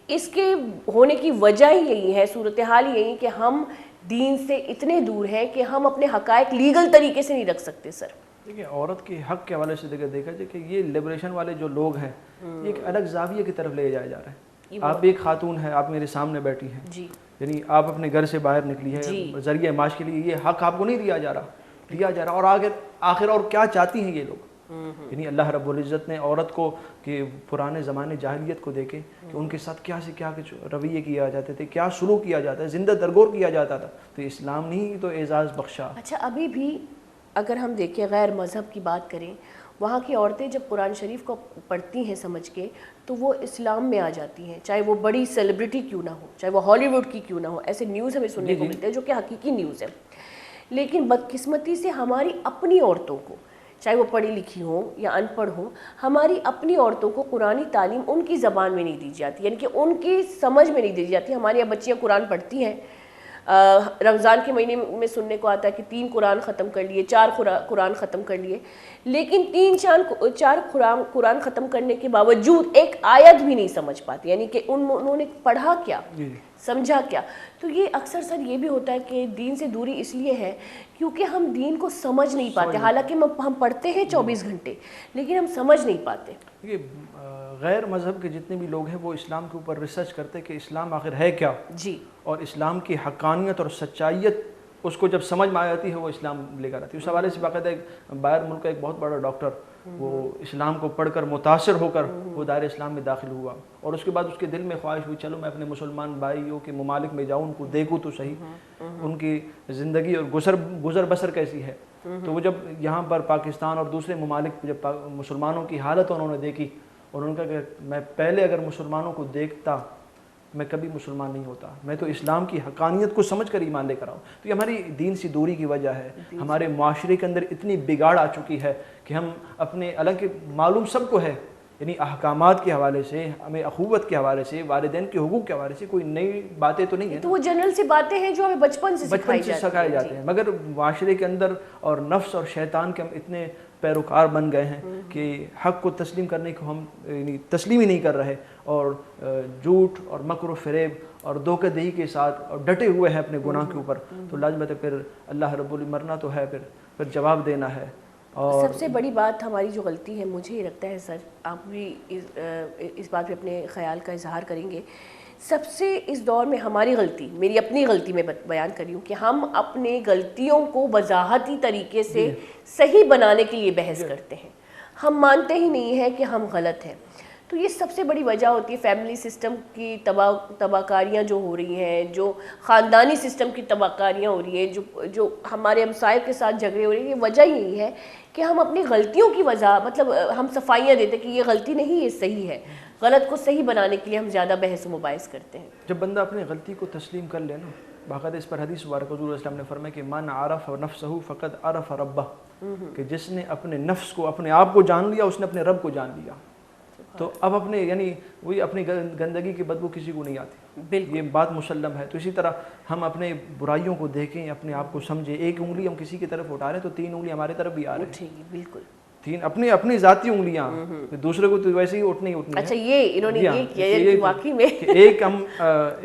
اس کے ہونے کی وجہ ہی یہی ہے, صورتحال یہی کہ ہم دین سے اتنے دور ہیں کہ ہم اپنے حقائق لیگل طریقے سے نہیں رکھ سکتے. سر دیکھیں عورت کے حق کے حوالے سے دیکھا جائے کہ یہ لبریشن والے جو لوگ ہیں یہ ایک الگ زاویے کی طرف لے جائے جا رہے ہیں. آپ ایک خاتون ہیں, آپ میرے سامنے بیٹھی ہیں جی, یعنی آپ اپنے گھر سے باہر نکلی ہے ذریعہ معاش کے لیے, یہ حق آپ کو نہیں دیا جا رہا. اور آخر اور کیا چاہتی ہیں یہ لوگ؟ یعنی اللہ رب العزت نے عورت کو کہ پرانے زمانے جاہلیت کو دیکھے کہ ان کے ساتھ کیا سے کیا کچھ رویے کیا جاتے تھے, کیا سلوک کیا جاتا ہے, زندہ درگور کیا جاتا تھا. تو اسلام نے ہی تو اعزاز بخشا. اچھا ابھی بھی اگر ہم دیکھیں غیر مذہب کی بات کریں, وہاں کی عورتیں جب قرآن شریف کو پڑھتی ہیں سمجھ کے تو وہ اسلام میں آ جاتی ہیں, چاہے وہ بڑی سیلیبریٹی کیوں نہ ہو, چاہے وہ ہالی ووڈ کی کیوں نہ ہو. ایسے نیوز ہمیں سننے کو ملتے ہیں جو کہ حقیقی نیوز ہے. لیکن بدقسمتی سے ہماری اپنی عورتوں کو, چاہے وہ پڑھی لکھی ہوں یا ان پڑھ ہوں, ہماری اپنی عورتوں کو قرآنی تعلیم ان کی زبان میں نہیں دی جاتی, یعنی کہ ان کی سمجھ میں نہیں دی جاتی. ہماری اب بچیاں قرآن پڑھتی ہیں, رمضان کے مہینے میں سننے کو آتا ہے کہ 3 قرآن ختم کر لیے, 4 قرآن ختم کر لیے, لیکن 3-4 قرآن ختم کرنے کے باوجود ایک آیت بھی نہیں سمجھ پاتی, یعنی کہ انہوں نے پڑھا کیا, سمجھا کیا. تو یہ اکثر سر یہ بھی ہوتا ہے کہ دین سے دوری اس لیے ہے کیونکہ ہم دین کو سمجھ نہیں پاتے. حالانکہ ہم پڑھتے ہیں 24 گھنٹے لیکن ہم سمجھ نہیں پاتے. یہ غیر مذہب کے جتنے بھی لوگ ہیں وہ اسلام کے اوپر ریسرچ کرتے کہ اسلام آخر ہے کیا جی, اور اسلام کی حقانیت اور سچائیت اس کو جب سمجھ میں آ جاتی ہے وہ اسلام لے کر آتی ہے. اس حوالے سے باقاعدہ باہر ملک کا ایک بہت بڑا ڈاکٹر وہ اسلام کو پڑھ کر متاثر ہو کر وہ دائر اسلام میں داخل ہوا, اور اس کے بعد اس کے دل میں خواہش ہوئی چلو میں اپنے مسلمان بھائیوں کے ممالک میں جاؤں, ان کو دیکھوں تو صحیح ان کی زندگی اور گزر بسر کیسی ہے. تو وہ جب یہاں پر پاکستان اور دوسرے ممالک جب مسلمانوں کی حالت انہوں نے دیکھی, اور ان کا کہ میں پہلے اگر مسلمانوں کو دیکھتا میں کبھی مسلمان نہیں ہوتا, میں تو اسلام کی حقانیت کو سمجھ کر ایمان لے کر آؤں. تو یہ ہماری دین سے دوری کی وجہ ہے. ہمارے معاشرے کے اندر اتنی بگاڑ آ چکی ہے کہ ہم اپنے حالانکہ معلوم سب کو ہے, یعنی احکامات کے حوالے سے, ہمیں اخوت کے حوالے سے, والدین کے حقوق کے حوالے سے کوئی نئی باتیں تو نہیں ہیں, تو وہ جنرل سے باتیں ہیں جو ہمیں بچپن سے سکھائے جاتے ہیں. مگر معاشرے کے اندر اور نفس اور شیطان کے ہم اتنے پیروکار بن گئے ہیں کہ حق کو تسلیم کرنے کو ہم یعنی تسلیم ہی نہیں کر رہے, اور جھوٹ اور مکر و فریب اور دھوکہ دہی کے ساتھ اور ڈٹے ہوئے ہیں اپنے گناہ کے اوپر. تو لازمت ہے پھر اللہ رب مرنا تو ہے, پھر جواب دینا ہے. اور سب سے بڑی بات ہماری جو غلطی ہے, مجھے یہ لگتا ہے سر, آپ بھی اس بات پہ اپنے خیال کا اظہار کریں گے, سب سے اس دور میں ہماری غلطی, میری اپنی غلطی میں بیان کر رہی ہوں کہ ہم اپنے غلطیوں کو وضاحتی طریقے سے صحیح بنانے کے لیے بحث کرتے ہیں, ہم مانتے ہی نہیں ہیں کہ ہم غلط ہیں. تو یہ سب سے بڑی وجہ ہوتی ہے فیملی سسٹم کی تباہ کاریاں جو ہو رہی ہیں, جو خاندانی سسٹم کی تباہ کاریاں ہو رہی ہیں, جو ہمارے ہمسائے کے ساتھ جھگڑے ہو رہے ہیں. یہ وجہ یہی ہے کہ ہم اپنی غلطیوں کی وجہ مطلب ہم صفائیاں دیتے کہ یہ غلطی نہیں, یہ صحیح ہے. غلط کو صحیح بنانے کے لیے ہم زیادہ بحث و مباحث کرتے ہیں. جب بندہ اپنی غلطی کو تسلیم کر لے نا, باقاعدہ اس پر حدیث مبارک حضور اسلام نے فرمایا کہ من عرف نفسہ فقد عرف ربہ, کہ جس نے اپنے نفس کو, اپنے آپ کو جان لیا, اس نے اپنے رب کو جان لیا. تو اب اپنے یعنی وہی اپنی گندگی کی بدبو کسی کو نہیں آتی, یہ بات مسلم ہے. تو اسی طرح ہم اپنے برائیوں کو دیکھیں, اپنے آپ کو سمجھیں. ایک انگلی ہم کسی کی طرف اٹھا رہے ہیں تو 3 انگلی ہمارے طرف بھی آ رہی ہیں. بالکل 3 اپنی ذاتی انگلیاں, دوسرے کو تو ویسے ہی اٹھنی ہیں. اچھا, یہ انہوں نے یہ کیا ہے واقعی میں کہ ایک ہم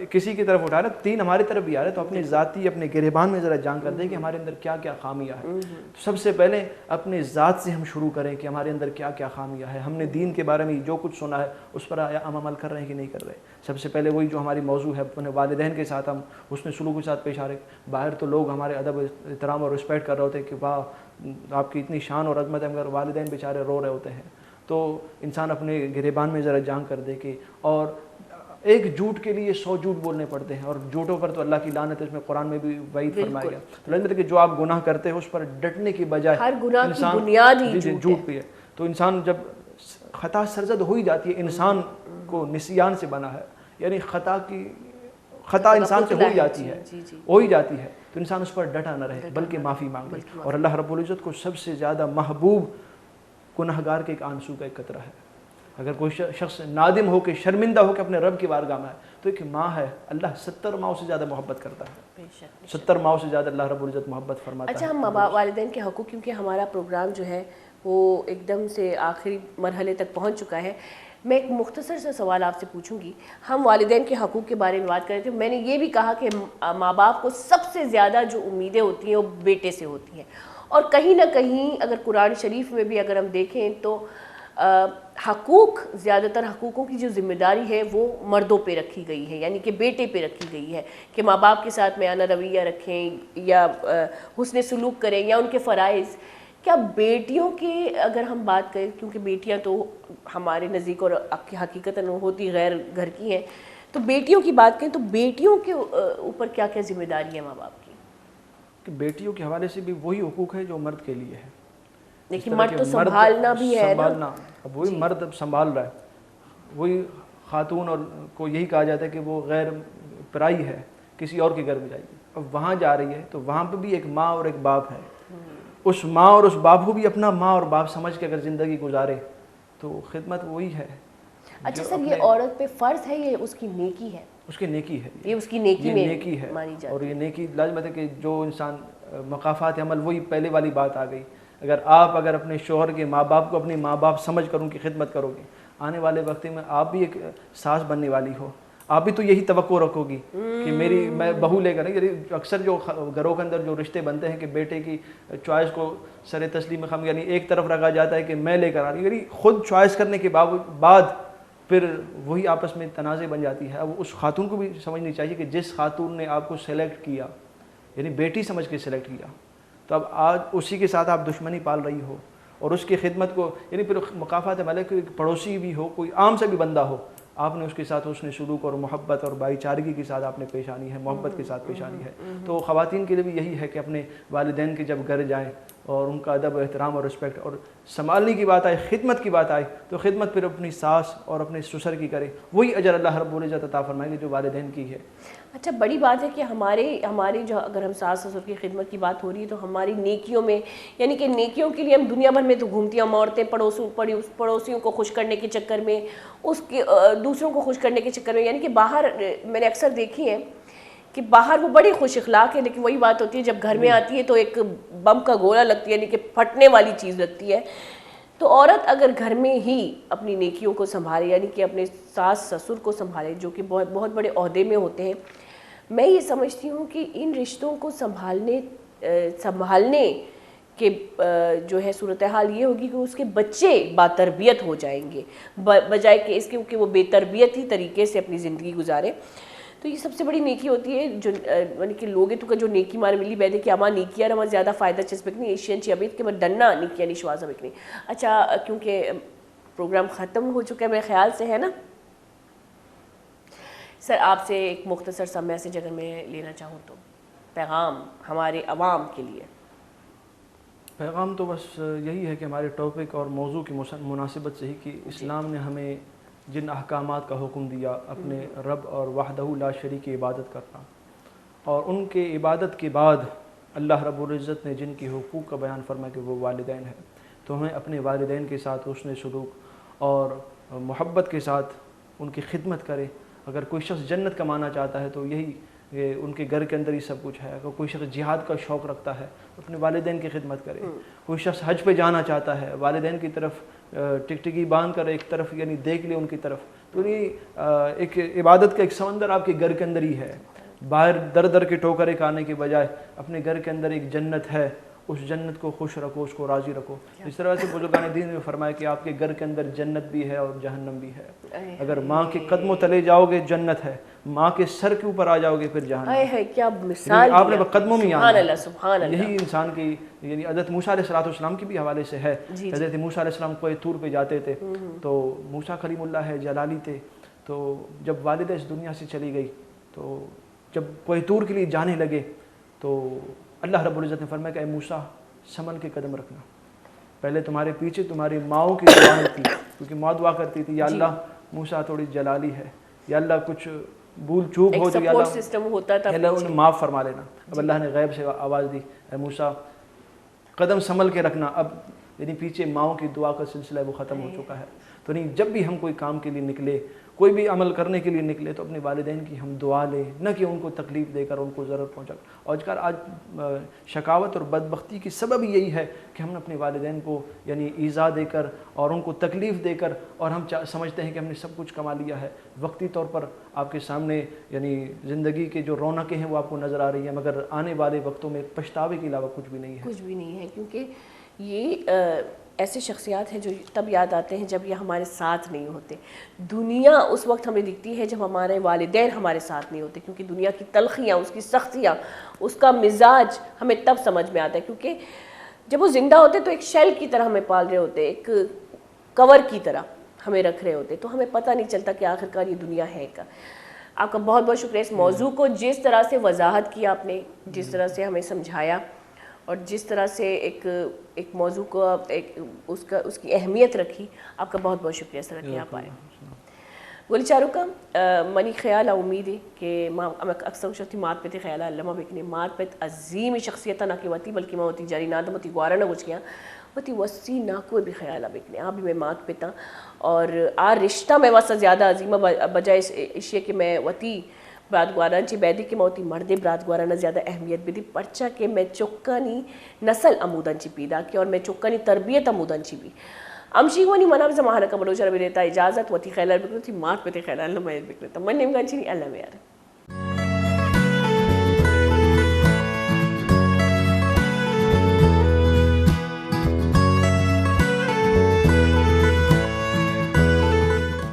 کسی کی طرف اٹھا رہے ہیں, 3 ہمارے طرف بھی آ رہے ہیں. تو اپنے ذاتی اپنے گریبان میں ذرا جان کر دیں کہ ہمارے اندر کیا کیا خامیاں ہیں. سب سے پہلے اپنے ذات سے ہم شروع کریں کہ ہمارے اندر کیا کیا خامیاں ہیں. ہم نے دین کے بارے میں جو کچھ سنا ہے اس پر آیا ہم عمل کر رہے ہیں کہ نہیں کر رہے. سب سے پہلے وہی جو ہماری موضوع ہے, اپنے والدین کے ساتھ ہم حسن سلوک کے ساتھ پیش آ رہے. باہر تو لوگ ہمارے ادب احترام اور رسپیکٹ کر رہے ہوتے ہیں کہ واہ آپ کی اتنی شان اور عظمت ہے, مگر والدین بیچارے رو رہے ہوتے ہیں. تو انسان اپنے گریبان میں ذرا جان کر دے کہ, اور ایک جھوٹ کے لیے 100 جھوٹ بولنے پڑتے ہیں, اور جھوٹوں پر تو اللہ کی لعنت ہے, اس میں قرآن میں بھی وعید فرمایا گیا. تو لندر کہ جو آپ گناہ کرتے ہیں اس پر ڈٹنے کی بجائے ہر گناہ کی بنیاد ہی جھوٹ پہ ہے. تو انسان جب خطا سرزد ہو ہی جاتی ہے, انسان کو نسیان سے بنا ہے, یعنی خطا انسان سے ہو ہی جاتی ہے, تو انسان اس پر ڈٹا نہ رہے بلکہ معافی مانگے. اور اللہ رب العزت کو سب سے زیادہ محبوب گناہگار کے ایک آنسو کا ایک قطرہ ہے. اگر کوئی شخص نادم ہو کے, شرمندہ ہو کے اپنے رب کی بارگاہ میں ہے, تو ایک ماں ہے, اللہ 70 ماؤں سے زیادہ محبت کرتا ہے. 70 ماؤں سے زیادہ اللہ رب العزت محبت فرماتا ہے. اچھا, ہم والدین کے حقوق, کیونکہ ہمارا پروگرام جو ہے وہ ایک دم سے آخری مرحلے تک پہنچ چکا ہے, میں ایک مختصر سا سوال آپ سے پوچھوں گی. ہم والدین کے حقوق کے بارے میں بات کر رہے تھے. میں نے یہ بھی کہا کہ ماں باپ کو سب سے زیادہ جو امیدیں ہوتی ہیں وہ بیٹے سے ہوتی ہیں, اور کہیں نہ کہیں اگر قرآن شریف میں بھی اگر ہم دیکھیں تو حقوق, زیادہ تر حقوقوں کی جو ذمہ داری ہے وہ مردوں پہ رکھی گئی ہے, یعنی کہ بیٹے پہ رکھی گئی ہے کہ ماں باپ کے ساتھ میانہ رویہ رکھیں یا حسن سلوک کریں یا ان کے فرائض. کیا بیٹیوں کے اگر ہم بات کریں, کیونکہ بیٹیاں تو ہمارے نزدیک اور حقیقتاً ہوتی غیر گھر کی ہیں, تو بیٹیوں کی بات کریں تو بیٹیوں کے اوپر کیا کیا ذمہ داری ہے ماں باپ کی؟ کہ بیٹیوں کے حوالے سے بھی وہی حقوق ہے جو مرد کے لیے ہے. لیکن مرد تو سنبھالنا بھی ہے نا. اب وہی مرد اب سنبھال رہا ہے, وہی خاتون اور کو یہی کہا جاتا ہے کہ وہ غیر پرائی ہے, کسی اور کے گھر میں جائے گی. اب وہاں جا رہی ہے تو وہاں پہ بھی ایک ماں اور ایک باپ ہے. اس ماں اور اس باپ کو بھی اپنا ماں اور باپ سمجھ کے اگر زندگی گزارے تو خدمت وہی ہے. اچھا سر, یہ عورت پہ فرض ہے, یہ اس کی نیکی ہے؟ اس کی نیکی ہے, یہ اس کی نیکی میں نیکی ہے مانی جاتی ہے. اور یہ نیکی لازمت ہے کہ جو انسان مقافات عمل, وہی پہلے والی بات آ گئی. اگر اپنے شوہر کے ماں باپ کو اپنے ماں باپ سمجھ کر ان کی خدمت کرو گے, آنے والے وقت میں آپ بھی ایک ساس بننے والی ہو, آپ بھی تو یہی توقع رکھو گی کہ میں بہو لے کر. اکثر جو گھروں کے اندر جو رشتے بنتے ہیں کہ بیٹے کی چوائس کو سر تسلیم خم, یعنی ایک طرف رکھا جاتا ہے کہ میں لے کر آ رہی, یعنی خود چوائس کرنے کے بعد پھر وہی آپس میں تنازع بن جاتی ہے. اب اس خاتون کو بھی سمجھنی چاہیے کہ جس خاتون نے آپ کو سلیکٹ کیا, یعنی بیٹی سمجھ کے سلیکٹ کیا, تو اب آج اسی کے ساتھ آپ دشمنی پال رہی ہو, اور اس کی خدمت کو, یعنی پھر مقافات عمل کوئی پڑوسی بھی ہو, کوئی عام سے بھی بندہ ہو, آپ نے اس کے ساتھ حسن سلوک اور محبت اور بھائی چارگی کے ساتھ آپ نے پیش آنی ہے, محبت کے ساتھ پیش آنی ہے. تو خواتین کے لیے بھی یہی ہے کہ اپنے والدین کے جب گھر جائیں اور ان کا ادب احترام اور رسپیکٹ اور سنبھالنے کی بات آئے, خدمت کی بات آئے, تو خدمت پھر اپنی ساس اور اپنے سسر کی کرے, وہی اجر اللہ رب العزت عطا فرمائے گا جو والدین کی ہے. اچھا, بڑی بات ہے کہ ہماری جو اگر ہم ساس سسر کی خدمت کی بات ہو رہی ہے تو ہماری نیکیوں میں, یعنی کہ نیکیوں کے لیے ہم دنیا بھر میں تو گھومتی ہیں, ہم عورتیں پڑوسیوں کو خوش کرنے کے چکر میں, دوسروں کو خوش کرنے کے چکر میں, یعنی کہ باہر میں نے اکثر دیکھی ہے کہ باہر وہ بڑی خوش اخلاق ہے, لیکن وہی بات ہوتی ہے جب گھر میں آتی ہے تو ایک بم کا گولا لگتی ہے, یعنی کہ پھٹنے والی چیز لگتی ہے. تو عورت اگر گھر میں ہی اپنی نیکیوں کو سنبھالے, یعنی کہ اپنے ساس سسر کو سنبھالے جو کہ بہت بہت بڑے عہدے میں ہوتے ہیں, میں یہ سمجھتی ہوں کہ ان رشتوں کو سنبھالنے کہ جو ہے صورتحال یہ ہوگی کہ اس کے بچے باتربیت ہو جائیں گے بجائے کہ اس کے کہ وہ بے تربیت ہی طریقے سے اپنی زندگی گزارے. تو یہ سب سے بڑی نیکی ہوتی ہے جو یعنی کہ لوگ تو کا جو نیکی مار ملی بیدے کہ اما نیکیاں رما زیادہ فائدہ چیز بکنی ایشین چی ابید کہ میں ڈننا نیکیاں نشوازہ بکنی. اچھا کیونکہ پروگرام ختم ہو چکا ہے میرے خیال سے ہے نا سر, آپ سے ایک مختصر سا میسج اگر میں لینا چاہوں تو پیغام ہمارے عوام کے لیے. پیغام تو بس یہی ہے کہ ہمارے ٹاپک اور موضوع کی مناسبت سے ہی کہ اسلام نے ہمیں جن احکامات کا حکم دیا اپنے رب اور وحدہ لا شریک کی عبادت کرنا, اور ان کے عبادت کے بعد اللہ رب العزت نے جن کی حقوق کا بیان فرمایا کہ وہ والدین ہیں, تو ہمیں اپنے والدین کے ساتھ حسن سلوک اور محبت کے ساتھ ان کی خدمت کرے. اگر کوئی شخص جنت کمانا چاہتا ہے تو یہی ان کے گھر کے اندر ہی سب کچھ ہے. اگر کوئی شخص جہاد کا شوق رکھتا ہے تو اپنے والدین کی خدمت کرے. کوئی شخص حج پہ جانا چاہتا ہے والدین کی طرف ٹکٹکی باندھ کر ایک طرف یعنی دیکھ لے ان کی طرف, تو یہ ایک عبادت کا ایک سمندر آپ کے گھر کے اندر ہی ہے. باہر در در کے ٹوکرے کھانے کے بجائے اپنے گھر کے اندر ایک جنت ہے, اس جنت کو خوش رکھو, اس کو راضی رکھو. اس طرح سے بزرگان دین نے فرمایا کہ آپ کے گھر کے اندر جنت بھی ہے اور جہنم بھی ہے. اگر ماں کے قدموں تلے جاؤ گے جنت ہے, ماں کے سر کے اوپر آ جاؤ گے پھر جہنم ہے. کیا مثال آپ نے قدموں میں سبحان اللہ سبحان اللہ. یہی انسان کی یعنی حضرت موسیٰ علیہ السلام کی بھی حوالے سے ہے. حضرت موسیٰ علیہ السلام کوہ طور پہ جاتے تھے تو موسیٰ کلیم اللہ ہے جلالی تھے, تو جب والدہ اس دنیا سے چلی گئی تو جب کوہ طور کے لیے جانے لگے تو اللہ رب العزت نے فرمایا کہ اے موسیٰ سنبھل کے قدم رکھنا, پہلے تمہارے پیچھے تمہاری ماؤں کی دعائیں تھی, کیونکہ ماں دعا کرتی تھی یا اللہ موسیٰ تھوڑی جلالی ہے, یا اللہ کچھ بھول چوک ہو جو یا اللہ انہیں معاف فرما لینا. اب اللہ نے غیب سے آواز دی اے موسیٰ قدم سنبھل کے رکھنا. اب یعنی پیچھے ماؤں کی دعا کا سلسلہ وہ ختم ہو چکا ہے. تو نہیں, جب بھی ہم کوئی کام کے لیے نکلے, کوئی بھی عمل کرنے کے لیے نکلے تو اپنے والدین کی ہم دعا لیں, نہ کہ ان کو تکلیف دے کر ان کو ضرر پہنچا. اور آج شکاوت اور بدبختی کی سبب یہی ہے کہ ہم اپنے والدین کو یعنی ایذا دے کر اور ان کو تکلیف دے کر, اور ہم سمجھتے ہیں کہ ہم نے سب کچھ کما لیا ہے. وقتی طور پر آپ کے سامنے یعنی زندگی کے جو رونقیں ہیں وہ آپ کو نظر آ رہی ہیں, مگر آنے والے وقتوں میں پچھتاوے کے علاوہ کچھ بھی نہیں ہے. کچھ بھی نہیں ہے, کیونکہ یہ ایسے شخصیات ہیں جو تب یاد آتے ہیں جب یہ ہمارے ساتھ نہیں ہوتے. دنیا اس وقت ہمیں دکھتی ہے جب ہمارے والدین ہمارے ساتھ نہیں ہوتے, کیونکہ دنیا کی تلخیاں, اس کی سختیاں, اس کا مزاج ہمیں تب سمجھ میں آتا ہے. کیونکہ جب وہ زندہ ہوتے تو ایک شیل کی طرح ہمیں پال رہے ہوتے, ایک کور کی طرح ہمیں رکھ رہے ہوتے, تو ہمیں پتہ نہیں چلتا کہ آخرکار یہ دنیا ہے کا. آپ کا بہت بہت شکریہ اس موضوع کو جس طرح سے وضاحت کیا آپ نے, جس طرح سے ہمیں سمجھایا, اور جس طرح سے ایک موضوع کو اس کی اہمیت رکھی. آپ کا بہت بہت شکریہ سر کہ آپ آئے. گولی چاروں کا منی خیال امید ہے کہ اکثر شخصی مات پہ خیال علامہ بکنے مات پہ عظیم شخصیت نہ کہ وتی بلکہ میں ہوتی جاری نادم ہوتی گوارا نہ کچھ کیا وتی وسی نہ کوئی بھی خیال بکنے آپ بھی میں مات پتا, اور رشتہ میں واسطہ زیادہ عظیمہ بجائے اشیاء کہ میں وتی برات گواران چی بیدی کہ موتی مردے برات گوارانہ زیادہ اہمیت بھی دی, پرچا کہ میں چکانی نسل عمودن چی پیدا کی اور میں چکانی تربیت عمودن چی بھی امشی ہونی منہ بھی زمانہ کا بلوچہ ربی دیتا اجازت وتی خیلال بکنے تھی مات پہ تے خیلال نمائد بکنے تا من نمگان چی نہیں اللہ میں یار.